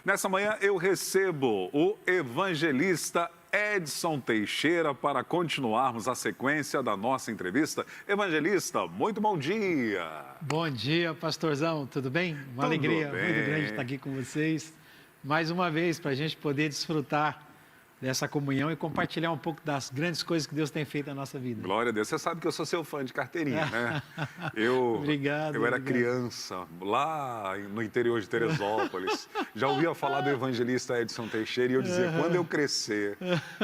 Nessa manhã eu recebo o evangelista Edson Teixeira para continuarmos a sequência da nossa entrevista. Evangelista, muito bom dia. Bom dia, pastorzão, tudo bem? Uma alegria muito grande estar aqui com vocês. Mais uma vez, para a gente poder desfrutar dessa comunhão e compartilhar um pouco das grandes coisas que Deus tem feito na nossa vida. Glória a Deus. Você sabe que eu sou seu fã de carteirinha, né? Obrigado. Eu era criança, lá no interior de Teresópolis. Já ouvia falar do evangelista Edson Teixeira e eu dizia, quando eu crescer,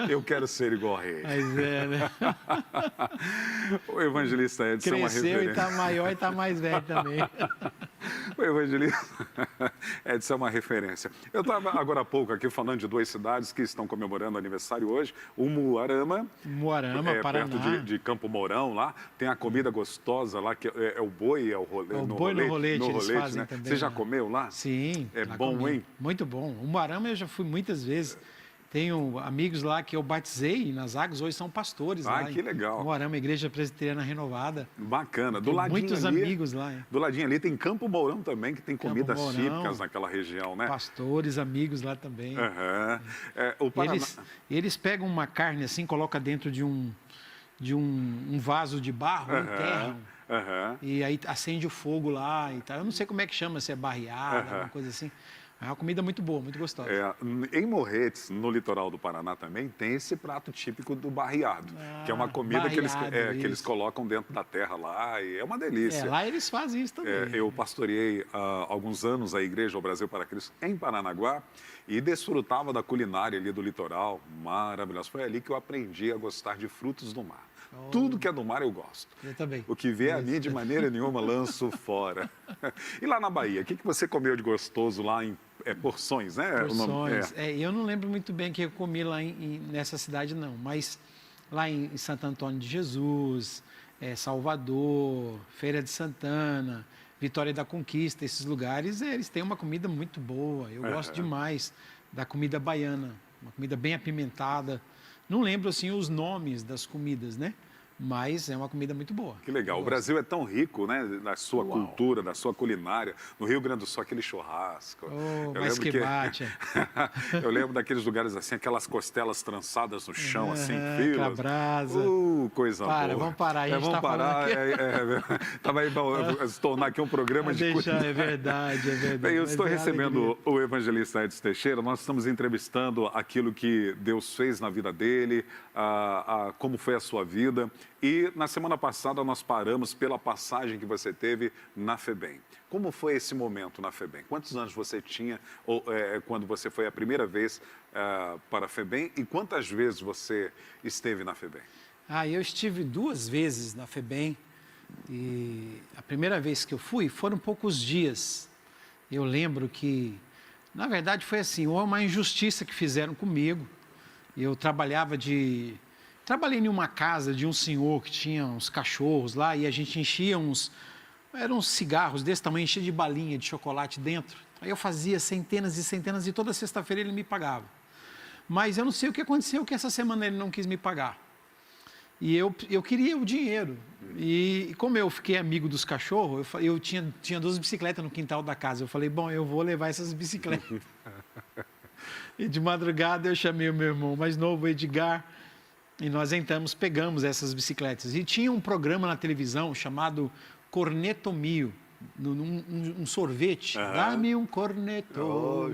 eu quero ser igual a ele. Mas é, né? O evangelista Edson é uma referência. Cresceu e está maior e está mais velho também. O evangelista Edson é uma referência. Eu estava agora há pouco aqui falando de duas cidades que estão comemorando aniversário hoje. O Muarama, Paraná. perto de Campo Mourão, lá. Tem a comida gostosa lá, que é o boi, é o rolê. O boi no rolete, eles fazem né? também. Você já comeu lá? Sim. É bom, comi. hein? Muito bom. O Muarama eu já fui muitas vezes. Tenho amigos lá que eu batizei nas águas, hoje são pastores lá. Ah, que legal. Muarama, Igreja Presbiteriana Renovada. Bacana. Tem muitos amigos lá. Do ladinho ali tem Campo Mourão também, que tem comidas típicas naquela região, né? Pastores, amigos lá também. O Paraná... eles pegam uma carne assim, colocam dentro de um vaso de barro, enterram. E aí acende o fogo lá e tal. Eu não sei como é que chama, se é barreada, alguma coisa assim. É uma comida muito boa, muito gostosa. Em Morretes, no litoral do Paraná também, tem esse prato típico do barreado, que é uma comida que eles colocam dentro da terra lá e é uma delícia. Lá eles fazem isso também. Eu pastoreei há alguns anos a Igreja ao Brasil para Cristo em Paranaguá e desfrutava da culinária ali do litoral, maravilhoso. Foi ali que eu aprendi a gostar de frutos do mar. Tudo que é do mar eu gosto. Eu também. O que vier a mim, de maneira nenhuma, lanço fora. E lá na Bahia, o que você comeu de gostoso lá em Porções, né? Porções. Eu não lembro muito bem o que eu comi lá nessa cidade, não. Mas lá em Santo Antônio de Jesus, Salvador, Feira de Santana, Vitória da Conquista, esses lugares, eles têm uma comida muito boa. Eu gosto demais da comida baiana, uma comida bem apimentada. Não lembro, assim, os nomes das comidas, né? Mas é uma comida muito boa. Que legal. O Brasil é tão rico, né? Da sua cultura, da sua culinária. No Rio Grande do Sul, aquele churrasco. Mas que bate. Eu lembro daqueles lugares assim, aquelas costelas trançadas no chão, assim, filas. Com a brasa. Coisa boa. Vamos parar. A gente vamos parar. Também se tornar aqui um programa de culinária. É verdade. Bem, eu estou recebendo o evangelista Edson Teixeira. Nós estamos entrevistando aquilo que Deus fez na vida dele, como foi a sua vida. E na semana passada nós paramos pela passagem que você teve na FEBEM. Como foi esse momento na FEBEM? Quantos anos você tinha quando você foi a primeira vez para a FEBEM e quantas vezes você esteve na FEBEM? Eu estive 2 vezes na FEBEM e a primeira vez que eu fui foram poucos dias. Eu lembro que, na verdade, foi assim, uma injustiça que fizeram comigo. Eu Trabalhei em uma casa de um senhor que tinha uns cachorros lá e a gente enchia eram uns cigarros desse tamanho, enchia de balinha de chocolate dentro. Aí eu fazia centenas e centenas e toda sexta-feira ele me pagava. Mas eu não sei o que aconteceu, que essa semana ele não quis me pagar. E eu queria o dinheiro. E como eu fiquei amigo dos cachorros, eu tinha 2 bicicletas no quintal da casa. Eu falei, bom, eu vou levar essas bicicletas. E de madrugada eu chamei o meu irmão mais novo, o Edgar, e nós entramos, pegamos essas bicicletas. E tinha um programa na televisão chamado Cornetomio, um sorvete. Dá-me um corneto.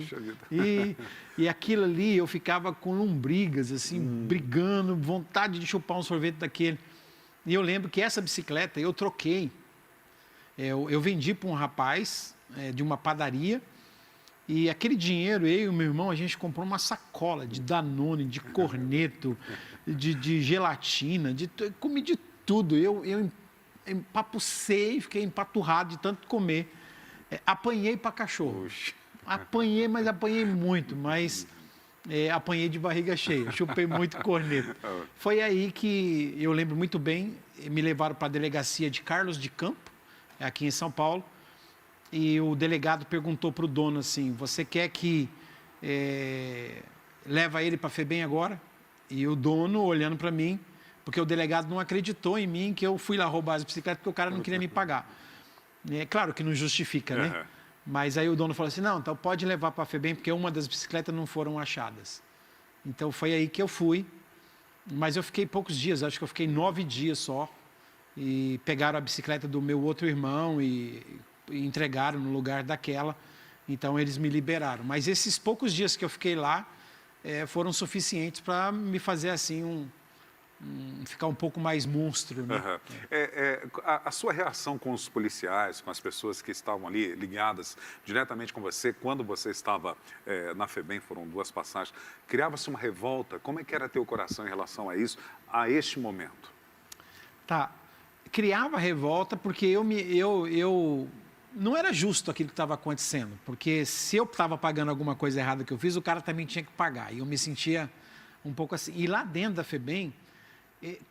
E aquilo ali, eu ficava com lombrigas, assim, brigando, vontade de chupar um sorvete daquele. E eu lembro que essa bicicleta eu troquei. Eu vendi para um rapaz de uma padaria. E aquele dinheiro, eu e o meu irmão, a gente comprou uma sacola de Danone, de corneto, de gelatina, comi de tudo. Eu empapucei, fiquei empaturrado de tanto comer. Apanhei para cachorro. Apanhei, mas apanhei muito, mas apanhei de barriga cheia, chupei muito corneto. Foi aí que eu lembro muito bem, me levaram para a delegacia de Carlos de Campo, aqui em São Paulo. E o delegado perguntou para o dono assim, você quer que leva ele para a FEBEM agora? E o dono olhando para mim, porque o delegado não acreditou em mim que eu fui lá roubar as bicicletas porque o cara não queria me pagar. É claro que não justifica, né? Mas aí o dono falou assim, não, então pode levar para a FEBEM, porque uma das bicicletas não foram achadas. Então foi aí que eu fui, mas eu fiquei poucos dias, acho que eu fiquei 9 dias só, e pegaram a bicicleta do meu outro irmão e entregaram no lugar daquela, então eles me liberaram. Mas esses poucos dias que eu fiquei lá foram suficientes para me fazer assim ficar um pouco mais monstro, né? Aham. A sua reação com os policiais, com as pessoas que estavam ali ligadas diretamente com você, quando você estava na FEBEM, foram 2 passagens, criava-se uma revolta? Como é que era teu coração em relação a isso, a este momento? Tá, criava revolta porque eu não era justo aquilo que estava acontecendo, porque se eu estava pagando alguma coisa errada que eu fiz, o cara também tinha que pagar, e eu me sentia um pouco assim. E lá dentro da FEBEM,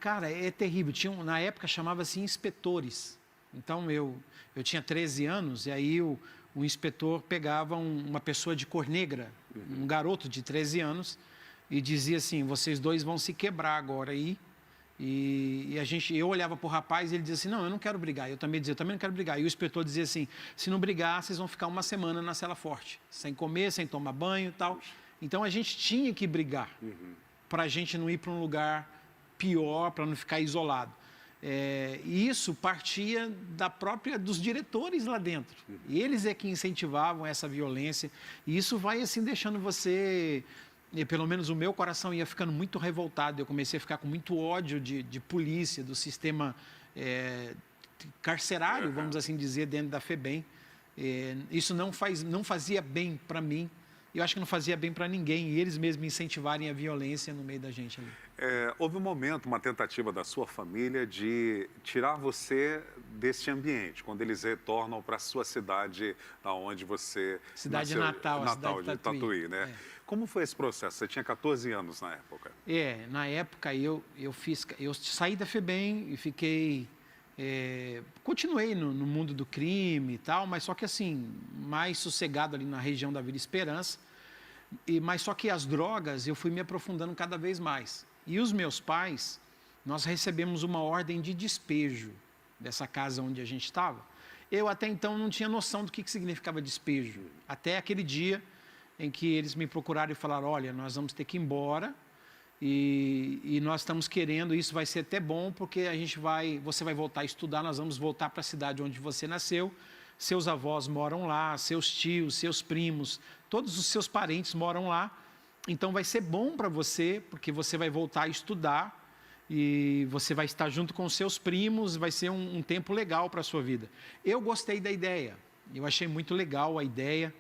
cara, é terrível. Na época chamava-se inspetores. Então eu tinha 13 anos e aí o inspetor pegava uma pessoa de cor negra, um garoto de 13 anos, e dizia assim, vocês dois vão se quebrar agora aí. E eu olhava para o rapaz e ele dizia assim, não, eu não quero brigar. Eu também dizia, eu também não quero brigar. E o inspetor dizia assim, se não brigar, vocês vão ficar uma semana na cela forte, sem comer, sem tomar banho e tal. Então a gente tinha que brigar para a gente não ir para um lugar pior, para não ficar isolado. E isso partia dos diretores lá dentro. E eles é que incentivavam essa violência. E isso vai assim deixando você... pelo menos o meu coração ia ficando muito revoltado. Eu comecei a ficar com muito ódio de polícia, do sistema carcerário, vamos assim dizer, dentro da FEBEM. Isso não fazia bem para mim. Eu acho que não fazia bem para ninguém. E eles mesmos incentivarem a violência no meio da gente ali. Houve um momento, uma tentativa da sua família de tirar você deste ambiente, quando eles retornam para a sua cidade, onde você Cidade nasceu, natal, a cidade de Tatuí, né? Como foi esse processo? Você tinha 14 anos na época. Na época eu saí da FEBEM e fiquei... continuei no mundo do crime e tal, mas só que assim, mais sossegado ali na região da Vila Esperança. Mas só que as drogas eu fui me aprofundando cada vez mais. E os meus pais, nós recebemos uma ordem de despejo dessa casa onde a gente estava. Eu até então não tinha noção do que significava despejo. Até aquele dia em que eles me procuraram e falaram, olha, nós vamos ter que ir embora e nós estamos querendo, isso vai ser até bom, porque você vai voltar a estudar, nós vamos voltar para a cidade onde você nasceu, seus avós moram lá, seus tios, seus primos, todos os seus parentes moram lá, então vai ser bom para você, porque você vai voltar a estudar e você vai estar junto com os seus primos, vai ser um tempo legal para a sua vida. Eu gostei da ideia, eu achei muito legal a ideia,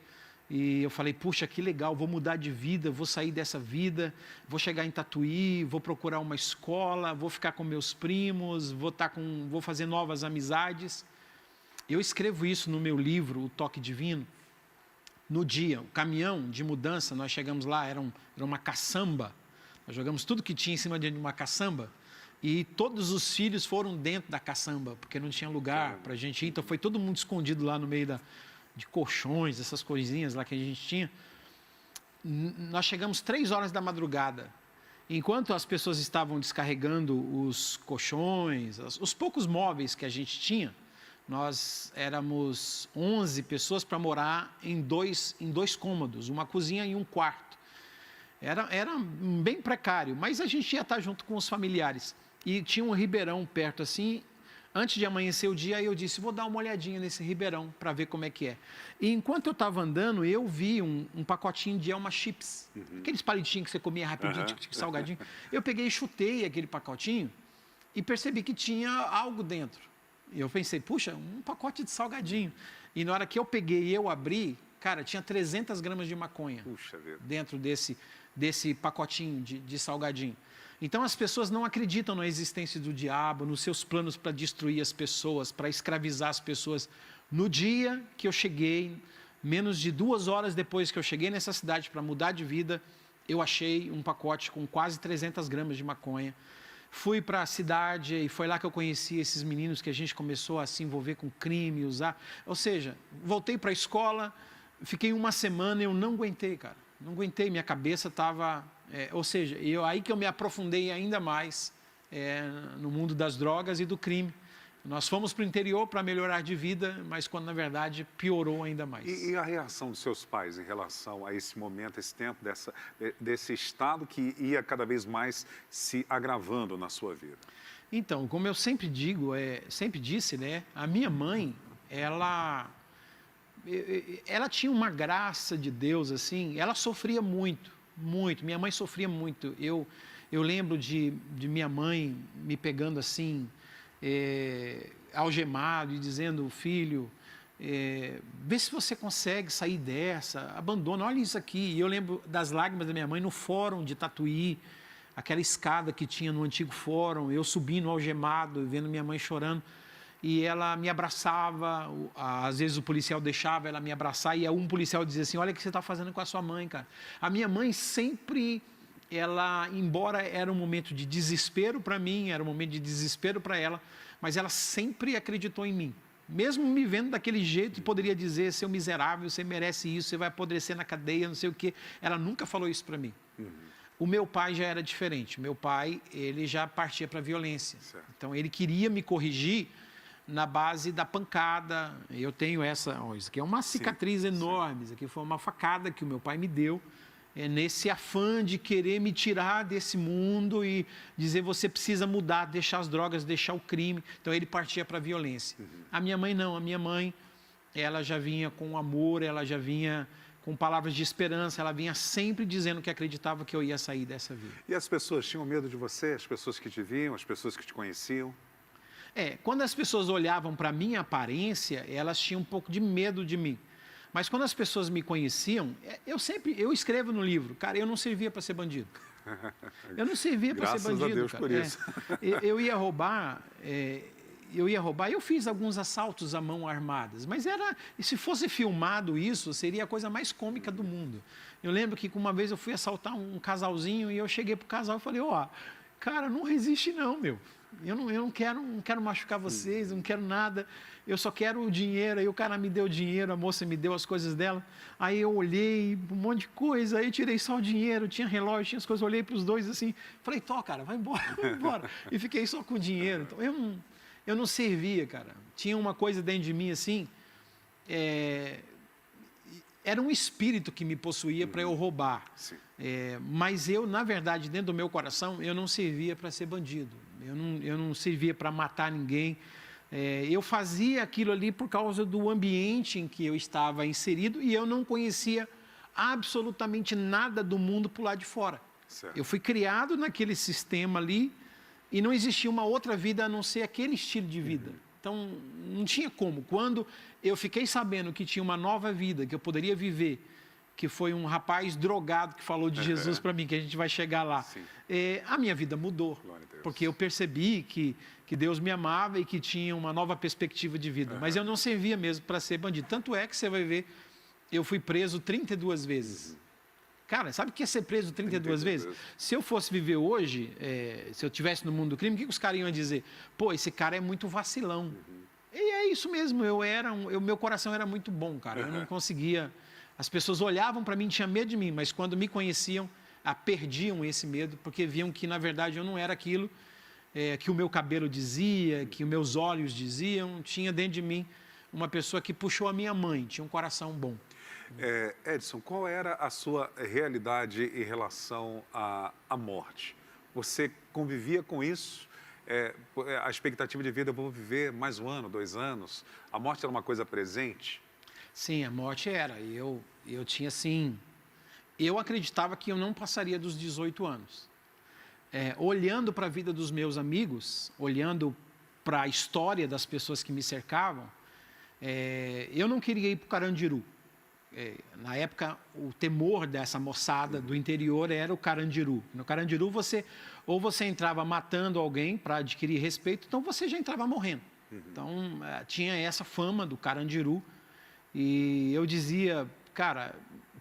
e eu falei, puxa, que legal, vou mudar de vida, vou sair dessa vida, vou chegar em Tatuí, vou procurar uma escola, vou ficar com meus primos, vou fazer novas amizades. Eu escrevo isso no meu livro, O Toque Divino. No dia, o caminhão de mudança, nós chegamos lá, era uma caçamba, nós jogamos tudo que tinha em cima de uma caçamba, e todos os filhos foram dentro da caçamba, porque não tinha lugar para a gente ir, então foi todo mundo escondido lá no meio de colchões, essas coisinhas lá que a gente tinha. Nós chegamos 3 horas da madrugada. Enquanto as pessoas estavam descarregando os colchões, os poucos móveis que a gente tinha, nós éramos 11 pessoas para morar em dois cômodos, uma cozinha e um quarto. Era bem precário, mas a gente ia estar junto com os familiares. E tinha um ribeirão perto assim. Antes de amanhecer o dia, eu disse, vou dar uma olhadinha nesse ribeirão para ver como é que é. E enquanto eu estava andando, eu vi um pacotinho de Elma Chips. Aqueles palitinhos que você comia rapidinho, salgadinho. Eu peguei e chutei aquele pacotinho e percebi que tinha algo dentro. E eu pensei, puxa, um pacote de salgadinho. E na hora que eu peguei e eu abri, cara, tinha 300 gramas de maconha. Puxa vida. Dentro desse pacotinho de salgadinho. Então as pessoas não acreditam na existência do diabo, nos seus planos para destruir as pessoas, para escravizar as pessoas. No dia que eu cheguei, menos de 2 horas depois que eu cheguei nessa cidade para mudar de vida, eu achei um pacote com quase 300 gramas de maconha. Fui para a cidade e foi lá que eu conheci esses meninos que a gente começou a se envolver com crime, usar. Ou seja, voltei para a escola, fiquei uma semana e eu não aguentei, cara. Não aguentei, minha cabeça estava... ou seja, aí que eu me aprofundei ainda mais no mundo das drogas e do crime. Nós fomos para o interior para melhorar de vida, mas quando na verdade piorou ainda mais. E a reação dos seus pais em relação a esse momento, esse tempo, desse estado que ia cada vez mais se agravando na sua vida? Então, como eu sempre digo, sempre disse, né? A minha mãe, ela tinha uma graça de Deus, assim, ela sofria muito, muito. Minha mãe sofria muito. Eu lembro de minha mãe me pegando assim, algemado e dizendo, filho, vê se você consegue sair dessa, abandona, olha isso aqui. E eu lembro das lágrimas da minha mãe no fórum de Tatuí, aquela escada que tinha no antigo fórum, eu subindo algemado, vendo minha mãe chorando, e ela me abraçava, às vezes o policial deixava ela me abraçar, e um policial dizia assim, olha o que você está fazendo com a sua mãe, cara. A minha mãe sempre, embora era um momento de desespero para mim, era um momento de desespero para ela, mas ela sempre acreditou em mim. Mesmo me vendo daquele jeito, poderia dizer, seu miserável, você merece isso, você vai apodrecer na cadeia, não sei o quê. Ela nunca falou isso para mim. O meu pai já era diferente. Meu pai, ele já partia para a violência. Certo. Então, ele queria me corrigir na base da pancada. Eu tenho isso aqui é uma cicatriz enorme, isso aqui foi uma facada que o meu pai me deu, nesse afã de querer me tirar desse mundo e dizer, você precisa mudar, deixar as drogas, deixar o crime. Então, ele partia para a violência. A minha mãe não, a minha mãe, ela já vinha com amor, ela já vinha com palavras de esperança, ela vinha sempre dizendo que acreditava que eu ia sair dessa vida. E as pessoas tinham medo de você? As pessoas que te viam, as pessoas que te conheciam? Quando as pessoas olhavam para a minha aparência, elas tinham um pouco de medo de mim. Mas quando as pessoas me conheciam, eu escrevo no livro, cara, eu não servia para ser bandido. Eu não servia para ser bandido, Graças a Deus cara. por isso. Eu ia roubar... eu fiz alguns assaltos à mão armadas, mas se fosse filmado isso, seria a coisa mais cômica do mundo. Eu lembro que uma vez eu fui assaltar um casalzinho e eu cheguei pro casal e falei, cara, não resiste não, meu. Eu não quero machucar vocês, não quero nada, eu só quero o dinheiro. Aí o cara me deu o dinheiro, a moça me deu as coisas dela, aí eu olhei um monte de coisa, aí tirei só o dinheiro, tinha relógio, tinha as coisas, olhei para os dois assim, falei, cara, vai embora, e fiquei só com o dinheiro. Então eu não servia, cara. Tinha uma coisa dentro de mim assim, era um espírito que me possuía para eu roubar. Mas eu, na verdade, dentro do meu coração, eu não servia para ser bandido. Eu não servia para matar ninguém. Eu fazia aquilo ali por causa do ambiente em que eu estava inserido e eu não conhecia absolutamente nada do mundo por lá de fora. Certo. Eu fui criado naquele sistema ali, e não existia uma outra vida a não ser aquele estilo de vida. Então, não tinha como. Quando eu fiquei sabendo que tinha uma nova vida, que eu poderia viver, que foi um rapaz drogado que falou de Jesus para mim, que a gente vai chegar lá, a minha vida mudou. Porque eu percebi que Deus me amava e que tinha uma nova perspectiva de vida. Mas eu não servia mesmo para ser bandido. Tanto é que você vai ver, eu fui preso 32 vezes. Cara, sabe o que é ser preso 32 vezes? Se eu fosse viver hoje, se eu estivesse no mundo do crime, o que os caras iam dizer? Pô, esse cara é muito vacilão. E é isso mesmo, meu coração era muito bom, cara. Eu não conseguia... As pessoas olhavam para mim, tinham medo de mim, mas quando me conheciam, perdiam esse medo, porque viam que, na verdade, eu não era aquilo que o meu cabelo dizia, que os meus olhos diziam. Tinha dentro de mim uma pessoa que puxou a minha mãe, tinha um coração bom. Edson, qual era a sua realidade em relação à morte? Você convivia com isso? A expectativa de vida, eu vou viver mais 1 ano, 2 anos? A morte era uma coisa presente? Sim, a morte era. Eu tinha assim... Eu acreditava que eu não passaria dos 18 anos. Olhando para a vida dos meus amigos, olhando para a história das pessoas que me cercavam, eu não queria ir para o Carandiru. Na época, o temor dessa moçada do interior era o Carandiru. No Carandiru, ou você entrava matando alguém para adquirir respeito, então você já entrava morrendo. Então, tinha essa fama do Carandiru. E eu dizia, cara,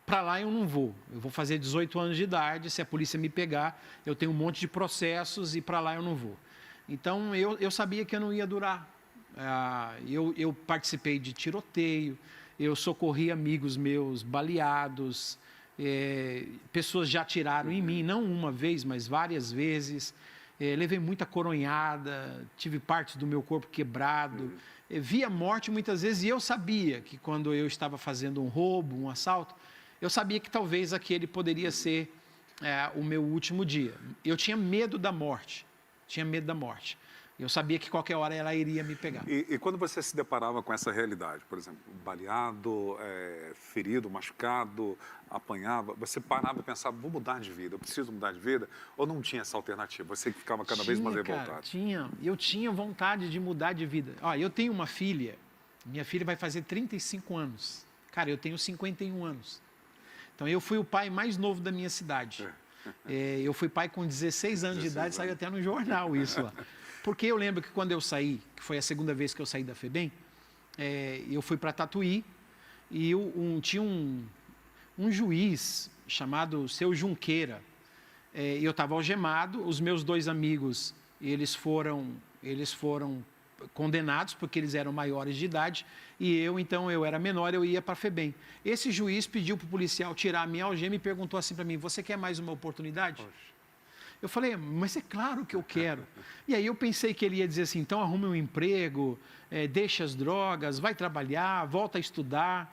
para lá eu não vou. Eu vou fazer 18 anos de idade, se a polícia me pegar, eu tenho um monte de processos e para lá eu não vou. Então, eu sabia que eu não ia durar. Eu participei de tiroteio, eu socorri amigos meus baleados, pessoas já atiraram em mim, não uma vez, mas várias vezes. levei muita coronhada, tive partes do meu corpo quebrado, vi a morte muitas vezes e eu sabia que quando eu estava fazendo um roubo, um assalto, eu sabia que talvez aquele poderia ser o meu último dia. Eu tinha medo da morte, Eu sabia que qualquer hora ela iria me pegar. E quando você se deparava com essa realidade, por exemplo, baleado, ferido, machucado, apanhava, você parava e pensava, vou mudar de vida, eu preciso mudar de vida? Ou não tinha essa alternativa? Você ficava cada vez mais revoltado? Eu tinha vontade de mudar de vida. Olha, eu tenho uma filha, minha filha vai fazer 35 anos. Cara, eu tenho 51 anos. Então, eu fui o pai mais novo da minha cidade. Eu fui pai com 16 anos de idade, saiu até no jornal isso lá. Porque eu lembro que quando eu saí, que foi a segunda vez que eu saí da FEBEM, eu fui para Tatuí e tinha um juiz chamado Seu Junqueira. Eu estava algemado, os meus 2 amigos, eles foram condenados porque eles eram maiores de idade e eu era menor, eu ia para a FEBEM. Esse juiz pediu para o policial tirar a minha algema e perguntou assim para mim, você quer mais uma oportunidade? Poxa. Eu falei, mas é claro que eu quero. E aí eu pensei que ele ia dizer assim, então arrume um emprego, deixa as drogas, vai trabalhar, volta a estudar.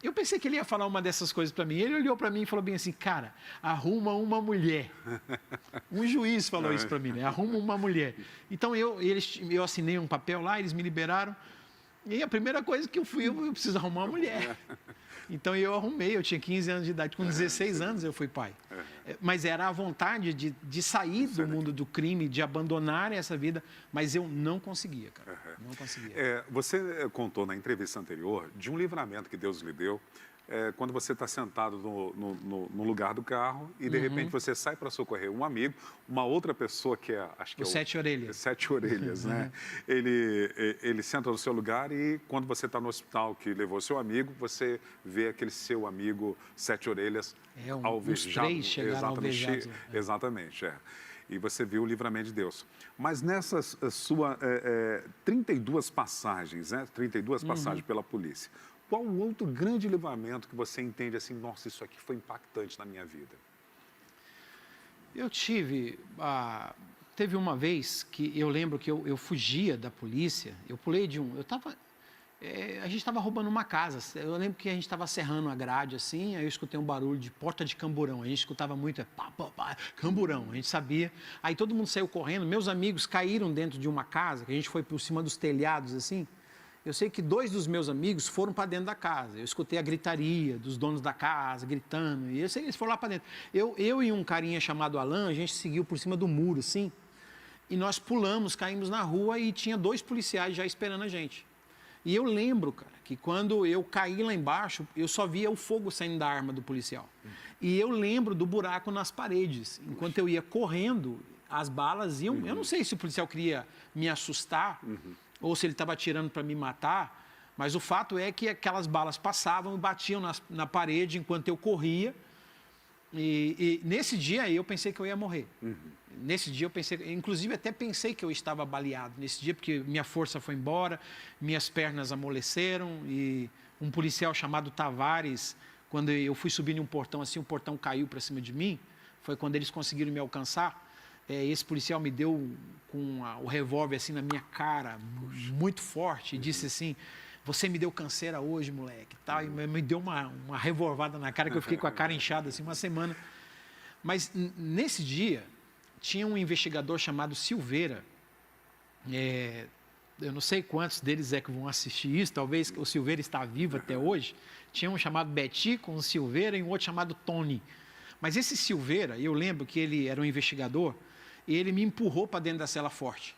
Eu pensei que ele ia falar uma dessas coisas para mim. Ele olhou para mim e falou bem assim, cara, arruma uma mulher. Um juiz falou isso para mim, né? Arruma uma mulher. Então eu assinei um papel lá, eles me liberaram. E a primeira coisa que eu preciso arrumar uma mulher. Então eu arrumei, eu tinha 15 anos de idade, com 16 anos eu fui pai. Mas era a vontade de sair do mundo do crime, de abandonar essa vida, mas eu não conseguia, cara. Não conseguia. Você contou na entrevista anterior de um livramento que Deus lhe deu, quando você está sentado no lugar do carro e de repente você sai para socorrer um amigo, uma outra pessoa que acho que o Sete Orelhas. Sete Orelhas, né? Ele senta no seu lugar e quando você está no hospital que levou seu amigo, você vê aquele seu amigo Sete Orelhas alvejado. Os 3 chegaram alvejados. Exatamente, E você viu o livramento de Deus. Mas nessas 32 passagens, né? 32 passagens pela polícia, qual o outro grande livramento que você entende assim, nossa, isso aqui foi impactante na minha vida? Eu teve uma vez que eu lembro que eu fugia da polícia, eu pulei a gente estava roubando uma casa, eu lembro que a gente estava serrando a grade assim, aí eu escutei um barulho de porta de camburão, a gente escutava muito, camburão, a gente sabia, aí todo mundo saiu correndo, meus amigos caíram dentro de uma casa, que a gente foi por cima dos telhados assim, eu sei que 2 dos meus amigos foram para dentro da casa. Eu escutei a gritaria dos donos da casa, gritando. E eu sei que eles foram lá para dentro. Eu e um carinha chamado Alan, a gente seguiu por cima do muro, assim. E nós pulamos, caímos na rua e tinha 2 policiais já esperando a gente. E eu lembro, cara, que quando eu caí lá embaixo, eu só via o fogo saindo da arma do policial. E eu lembro do buraco nas paredes. Enquanto eu ia correndo, as balas iam... Eu não sei se o policial queria me assustar... ou se ele estava atirando para me matar, mas o fato é que aquelas balas passavam e batiam na parede enquanto eu corria, e nesse dia eu pensei que eu ia morrer. Nesse dia eu pensei, inclusive até pensei que eu estava baleado nesse dia, porque minha força foi embora, minhas pernas amoleceram, e um policial chamado Tavares, quando eu fui subir em um portão assim, o portão caiu para cima de mim, foi quando eles conseguiram me alcançar. Esse policial me deu com o revólver assim na minha cara, muito forte, e disse assim, você me deu canseira hoje, moleque, tal, e me deu uma revolvada na cara, que eu fiquei com a cara inchada assim uma semana. Mas nesse dia, tinha um investigador chamado Silveira, eu não sei quantos deles que vão assistir isso, talvez o Silveira está vivo até hoje, tinha um chamado Betico, um Silveira e um outro chamado Tony. Mas esse Silveira, eu lembro que ele era um investigador, e ele me empurrou para dentro da cela forte.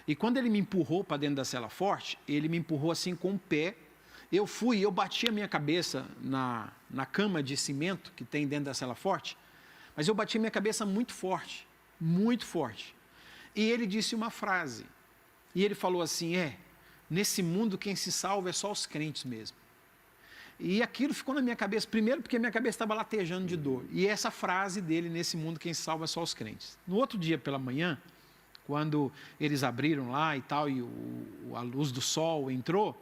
E quando ele me empurrou para dentro da cela forte, ele me empurrou assim com o pé. Eu bati a minha cabeça na cama de cimento que tem dentro da cela forte, mas eu bati a minha cabeça muito forte, muito forte. E ele disse uma frase, e ele falou assim, nesse mundo quem se salva é só os crentes mesmo. E aquilo ficou na minha cabeça, primeiro porque minha cabeça estava latejando de dor. E essa frase dele, nesse mundo quem se salva é só os crentes. No outro dia pela manhã, quando eles abriram lá e tal, e a luz do sol entrou,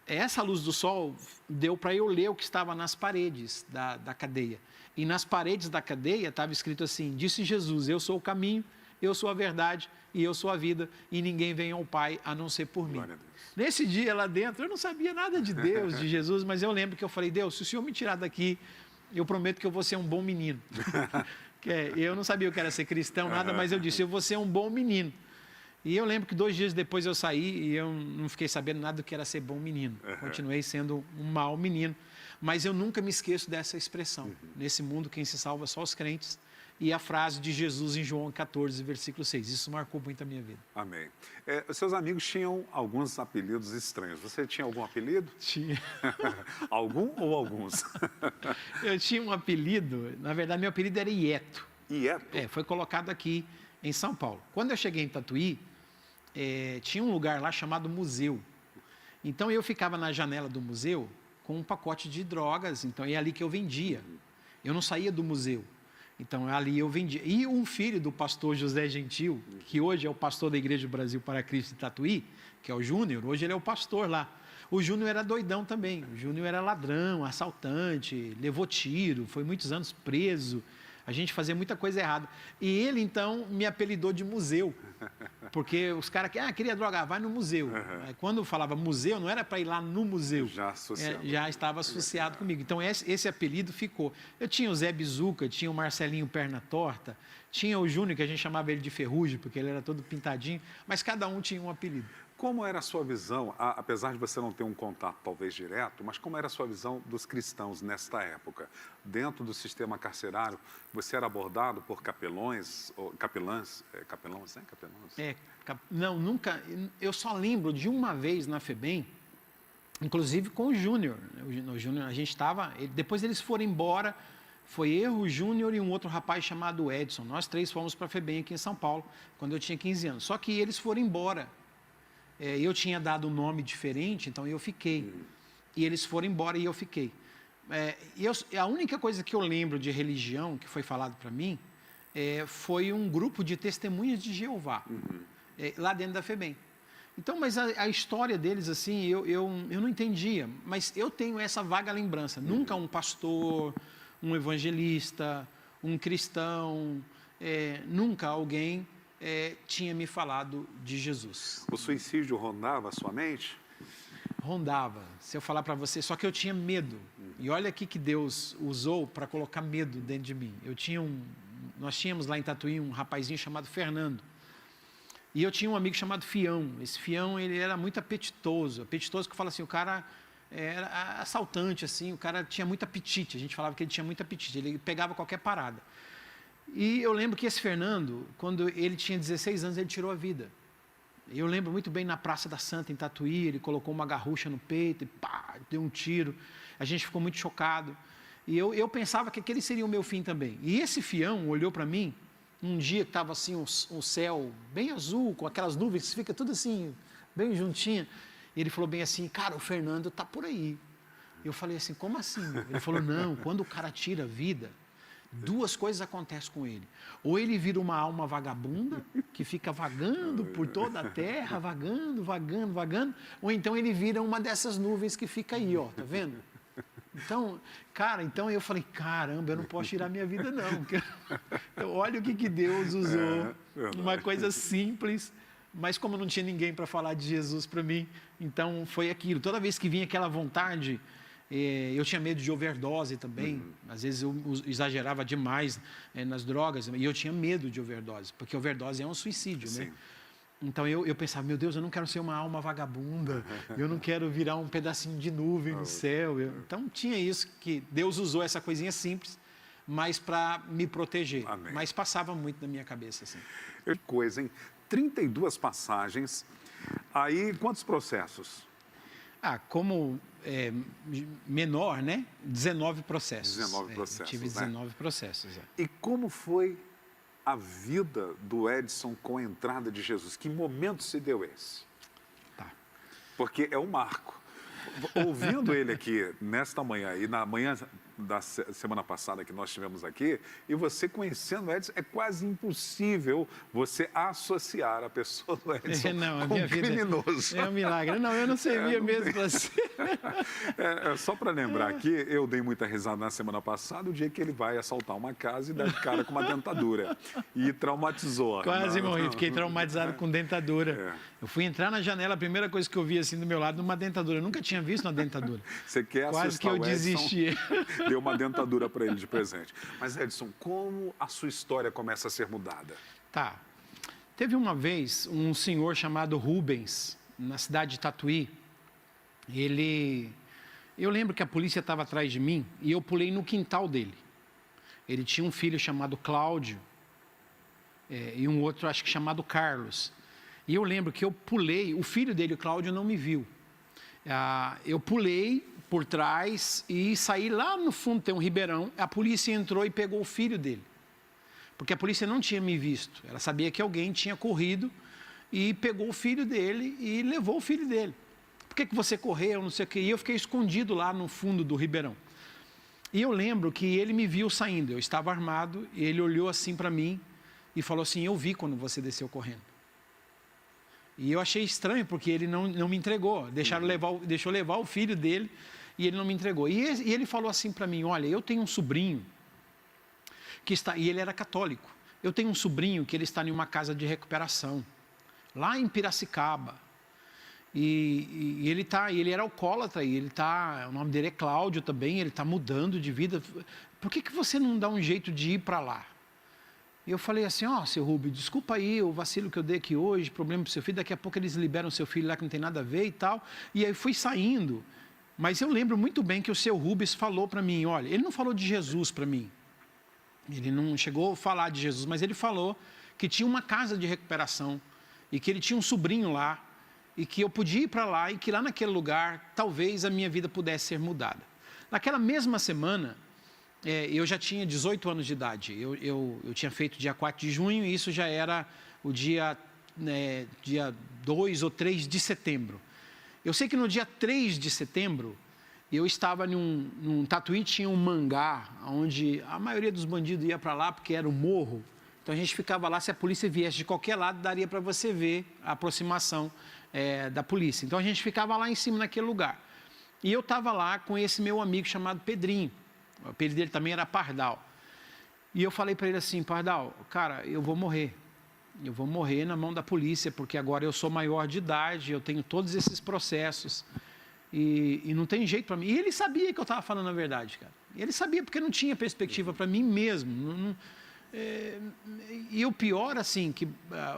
essa luz do sol deu para eu ler o que estava nas paredes da cadeia. E nas paredes da cadeia estava escrito assim, disse Jesus, eu sou o caminho, eu sou a verdade e eu sou a vida, e ninguém vem ao Pai a não ser por mim. Glória a Deus. Nesse dia lá dentro, eu não sabia nada de Deus, de Jesus, mas eu lembro que eu falei, Deus, se o Senhor me tirar daqui, eu prometo que eu vou ser um bom menino. Eu não sabia o que era ser cristão, nada, mas eu disse, eu vou ser um bom menino. E eu lembro que 2 dias depois eu saí e eu não fiquei sabendo nada do que era ser bom menino. Continuei sendo um mau menino. Mas eu nunca me esqueço dessa expressão. Nesse mundo, quem se salva só os crentes. E a frase de Jesus em João 14, versículo 6. Isso marcou muito a minha vida. Amém. Os seus amigos tinham alguns apelidos estranhos. Você tinha algum apelido? Tinha. Algum ou alguns? Eu tinha um apelido, na verdade, meu apelido era Ieto. Ieto? Foi colocado aqui em São Paulo. Quando eu cheguei em Tatuí, tinha um lugar lá chamado Museu. Então eu ficava na janela do museu com um pacote de drogas, então é ali que eu vendia. Eu não saía do museu. Então ali eu vendia. E um filho do pastor José Gentil, que hoje é o pastor da Igreja do Brasil para Cristo de Tatuí, que é o Júnior, hoje ele é o pastor lá. O Júnior era doidão também. O Júnior era ladrão, assaltante, levou tiro, foi muitos anos preso. A gente fazia muita coisa errada. E ele, então, me apelidou de museu. Porque os caras queria drogar, vai no museu. Aí, quando eu falava museu, não era para ir lá no museu. Já associado. Já estava associado comigo. Então, esse apelido ficou. Eu tinha o Zé Bizuca, tinha o Marcelinho Perna Torta, tinha o Júnior, que a gente chamava ele de Ferrugem, porque ele era todo pintadinho, mas cada um tinha um apelido. Como era a sua visão, apesar de você não ter um contato talvez direto, mas como era a sua visão dos cristãos nesta época? Dentro do sistema carcerário, você era abordado por capelões, ou capelãs, capelãos, né? Capelãos? Não, nunca. Eu só lembro de uma vez na FEBEM, inclusive com o Júnior. O Júnior, a gente estava. Depois eles foram embora. Foi eu, o Júnior e um outro rapaz chamado Edson. Nós 3 fomos para a FEBEM aqui em São Paulo, quando eu tinha 15 anos. Só que eles foram embora. Eu tinha dado um nome diferente, então eu fiquei. E eles foram embora e eu fiquei. A única coisa que eu lembro de religião que foi falado para mim foi um grupo de testemunhas de Jeová, lá dentro da FEBEM. Então, mas a história deles, assim, eu não entendia. Mas eu tenho essa vaga lembrança. Nunca um pastor, um evangelista, um cristão, nunca alguém tinha me falado de Jesus. O suicídio rondava a sua mente? Rondava, se eu falar para você, só que eu tinha medo. E olha aqui que Deus usou para colocar medo dentro de mim. Nós tínhamos lá em Tatuí um rapazinho chamado Fernando. E eu tinha um amigo chamado Fião. Esse Fião, ele era muito apetitoso. Apetitoso que fala assim, o cara era assaltante, assim, o cara tinha muito apetite. A gente falava que ele tinha muito apetite, ele pegava qualquer parada. E eu lembro que esse Fernando, quando ele tinha 16 anos, ele tirou a vida. Eu lembro muito bem na Praça da Santa, em Tatuí, ele colocou uma garrucha no peito e pá, deu um tiro. A gente ficou muito chocado. E eu pensava que aquele seria o meu fim também. E esse Fião olhou para mim, um dia que estava assim, um céu bem azul, com aquelas nuvens que fica tudo assim, bem juntinha. E ele falou bem assim, cara, o Fernando está por aí. Eu falei assim, como assim? Ele falou, não, quando o cara tira a vida, 2 coisas acontecem com ele. Ou ele vira uma alma vagabunda, que fica vagando por toda a terra, vagando, vagando, vagando, ou então ele vira uma dessas nuvens que fica aí, ó, tá vendo? Então, cara, eu falei, caramba, eu não posso tirar minha vida não. Então, olha o que Deus usou, uma coisa simples, mas como não tinha ninguém para falar de Jesus para mim, então foi aquilo. Toda vez que vinha aquela vontade, eu tinha medo de overdose também, às vezes eu exagerava demais nas drogas, e eu tinha medo de overdose, porque overdose é um suicídio, né? Então eu pensava, meu Deus, eu não quero ser uma alma vagabunda, eu não quero virar um pedacinho de nuvem no céu. Então tinha isso, que Deus usou essa coisinha simples, mas para me proteger. Amém. Mas passava muito na minha cabeça, assim. Que coisa, hein? 32 passagens, aí quantos processos? Como menor, né? 19 processos. 19 processos, eu tive 19 processos. E como foi a vida do Edson com a entrada de Jesus? Que momento se deu esse? Tá. Porque é um marco. Ouvindo ele aqui nesta manhã e na manhã da semana passada que nós tivemos aqui, e você conhecendo o Edson, é quase impossível você associar a pessoa do Edson Não, com minha um vida criminoso. é um milagre. Não, eu não servia mesmo para ser. Só para lembrar aqui, eu dei muita risada na semana passada, o dia que ele vai assaltar uma casa e dá de cara com uma dentadura. E traumatizou. Quase morri, fiquei traumatizado com dentadura. É. Eu fui entrar na janela, a primeira coisa que eu vi assim do meu lado, uma dentadura. Eu nunca tinha visto uma dentadura. Você quer Quase que assustar eu o Edson, desisti. deu uma dentadura para ele de presente. Mas, Edson, como a sua história começa a ser mudada? Tá. Teve uma vez um senhor chamado Rubens, na cidade de Tatuí. Eu lembro que a polícia estava atrás de mim e eu pulei no quintal dele. Ele tinha um filho chamado Cláudio e um outro, acho que chamado Carlos. E eu lembro que eu pulei, o filho dele, o Cláudio, não me viu. Eu pulei por trás e saí lá no fundo, tem um ribeirão. A polícia entrou e pegou o filho dele. Porque a polícia não tinha me visto. Ela sabia que alguém tinha corrido e pegou o filho dele e levou o filho dele. Por que você correu, não sei o quê? E eu fiquei escondido lá no fundo do ribeirão. E eu lembro que ele me viu saindo. Eu estava armado e ele olhou assim para mim e falou assim, eu vi quando você desceu correndo. E eu achei estranho, porque ele não me entregou. Deixou levar o filho dele e ele não me entregou. E ele falou assim para mim, olha, eu tenho um sobrinho que está... E ele era católico. Eu tenho um sobrinho que ele está em uma casa de recuperação, lá em Piracicaba. E ele era alcoólatra, o nome dele é Cláudio também, ele está mudando de vida. Por que você não dá um jeito de ir para lá? E eu falei assim, seu Rubens, desculpa aí o vacilo que eu dei aqui hoje, problema para o seu filho, daqui a pouco eles liberam o seu filho lá que não tem nada a ver e tal. E aí fui saindo, mas eu lembro muito bem que o seu Rubens falou para mim, olha, ele não falou de Jesus para mim, ele não chegou a falar de Jesus, mas ele falou que tinha uma casa de recuperação e que ele tinha um sobrinho lá e que eu podia ir para lá e que lá naquele lugar talvez a minha vida pudesse ser mudada. Naquela mesma semana, eu já tinha 18 anos de idade, eu tinha feito dia 4 de junho e isso já era o dia 2 ou 3 de setembro. Eu sei que no dia 3 de setembro, eu estava num Tatuí, tinha um mangá, onde a maioria dos bandidos ia para lá porque era um morro. Então a gente ficava lá, se a polícia viesse de qualquer lado, daria para você ver a aproximação da polícia. Então a gente ficava lá em cima naquele lugar. E eu estava lá com esse meu amigo chamado Pedrinho. O apelido dele também era Pardal. E eu falei para ele assim, Pardal, cara, eu vou morrer. Eu vou morrer na mão da polícia, porque agora eu sou maior de idade, eu tenho todos esses processos. E não tem jeito para mim. E ele sabia que eu estava falando a verdade, cara. Ele sabia, porque não tinha perspectiva para mim mesmo. E o pior, assim, que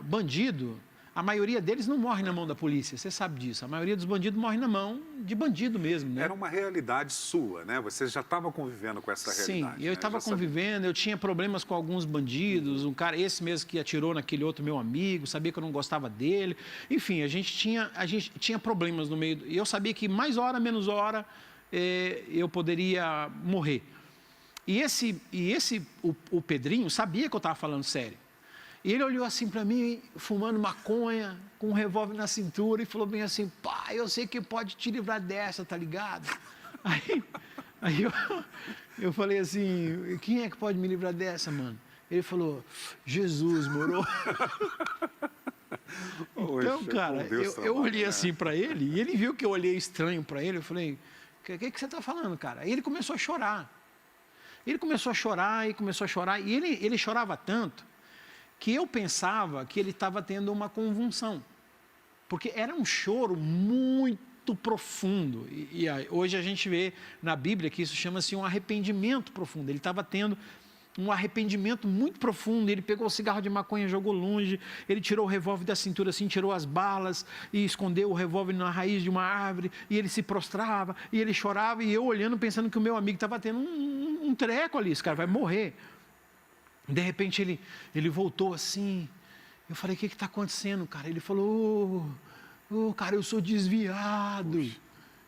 bandido... A maioria deles não morre na mão da polícia, você sabe disso. A maioria dos bandidos morre na mão de bandido mesmo, né? Era uma realidade sua, né? Você já estava convivendo com essa realidade. Sim, eu estava convivendo, eu tinha problemas com alguns bandidos, um cara, esse mesmo que atirou naquele outro meu amigo, sabia que eu não gostava dele. Enfim, a gente tinha problemas no meio. E eu sabia que mais hora, menos hora, eu poderia morrer. O Pedrinho sabia que eu estava falando sério. E ele olhou assim para mim, fumando maconha, com um revólver na cintura, e falou bem assim, pai, eu sei que pode te livrar dessa, tá ligado? Aí eu falei assim, quem é que pode me livrar dessa, mano? Ele falou, Jesus, moro. Então, cara, eu olhei assim para ele, e ele viu que eu olhei estranho para ele, eu falei, o que você está falando, cara? E ele começou a chorar. Ele começou a chorar, e ele chorava tanto, que eu pensava que ele estava tendo uma convulsão, porque era um choro muito profundo, e hoje a gente vê na Bíblia que isso chama-se um arrependimento profundo. Ele estava tendo um arrependimento muito profundo, ele pegou o cigarro de maconha, jogou longe, ele tirou o revólver da cintura assim, tirou as balas e escondeu o revólver na raiz de uma árvore, e ele se prostrava, e ele chorava, e eu olhando pensando que o meu amigo estava tendo um treco ali, esse cara vai morrer. De repente ele voltou assim, eu falei, o que está acontecendo, cara? Ele falou, cara, eu sou desviado. Puxa.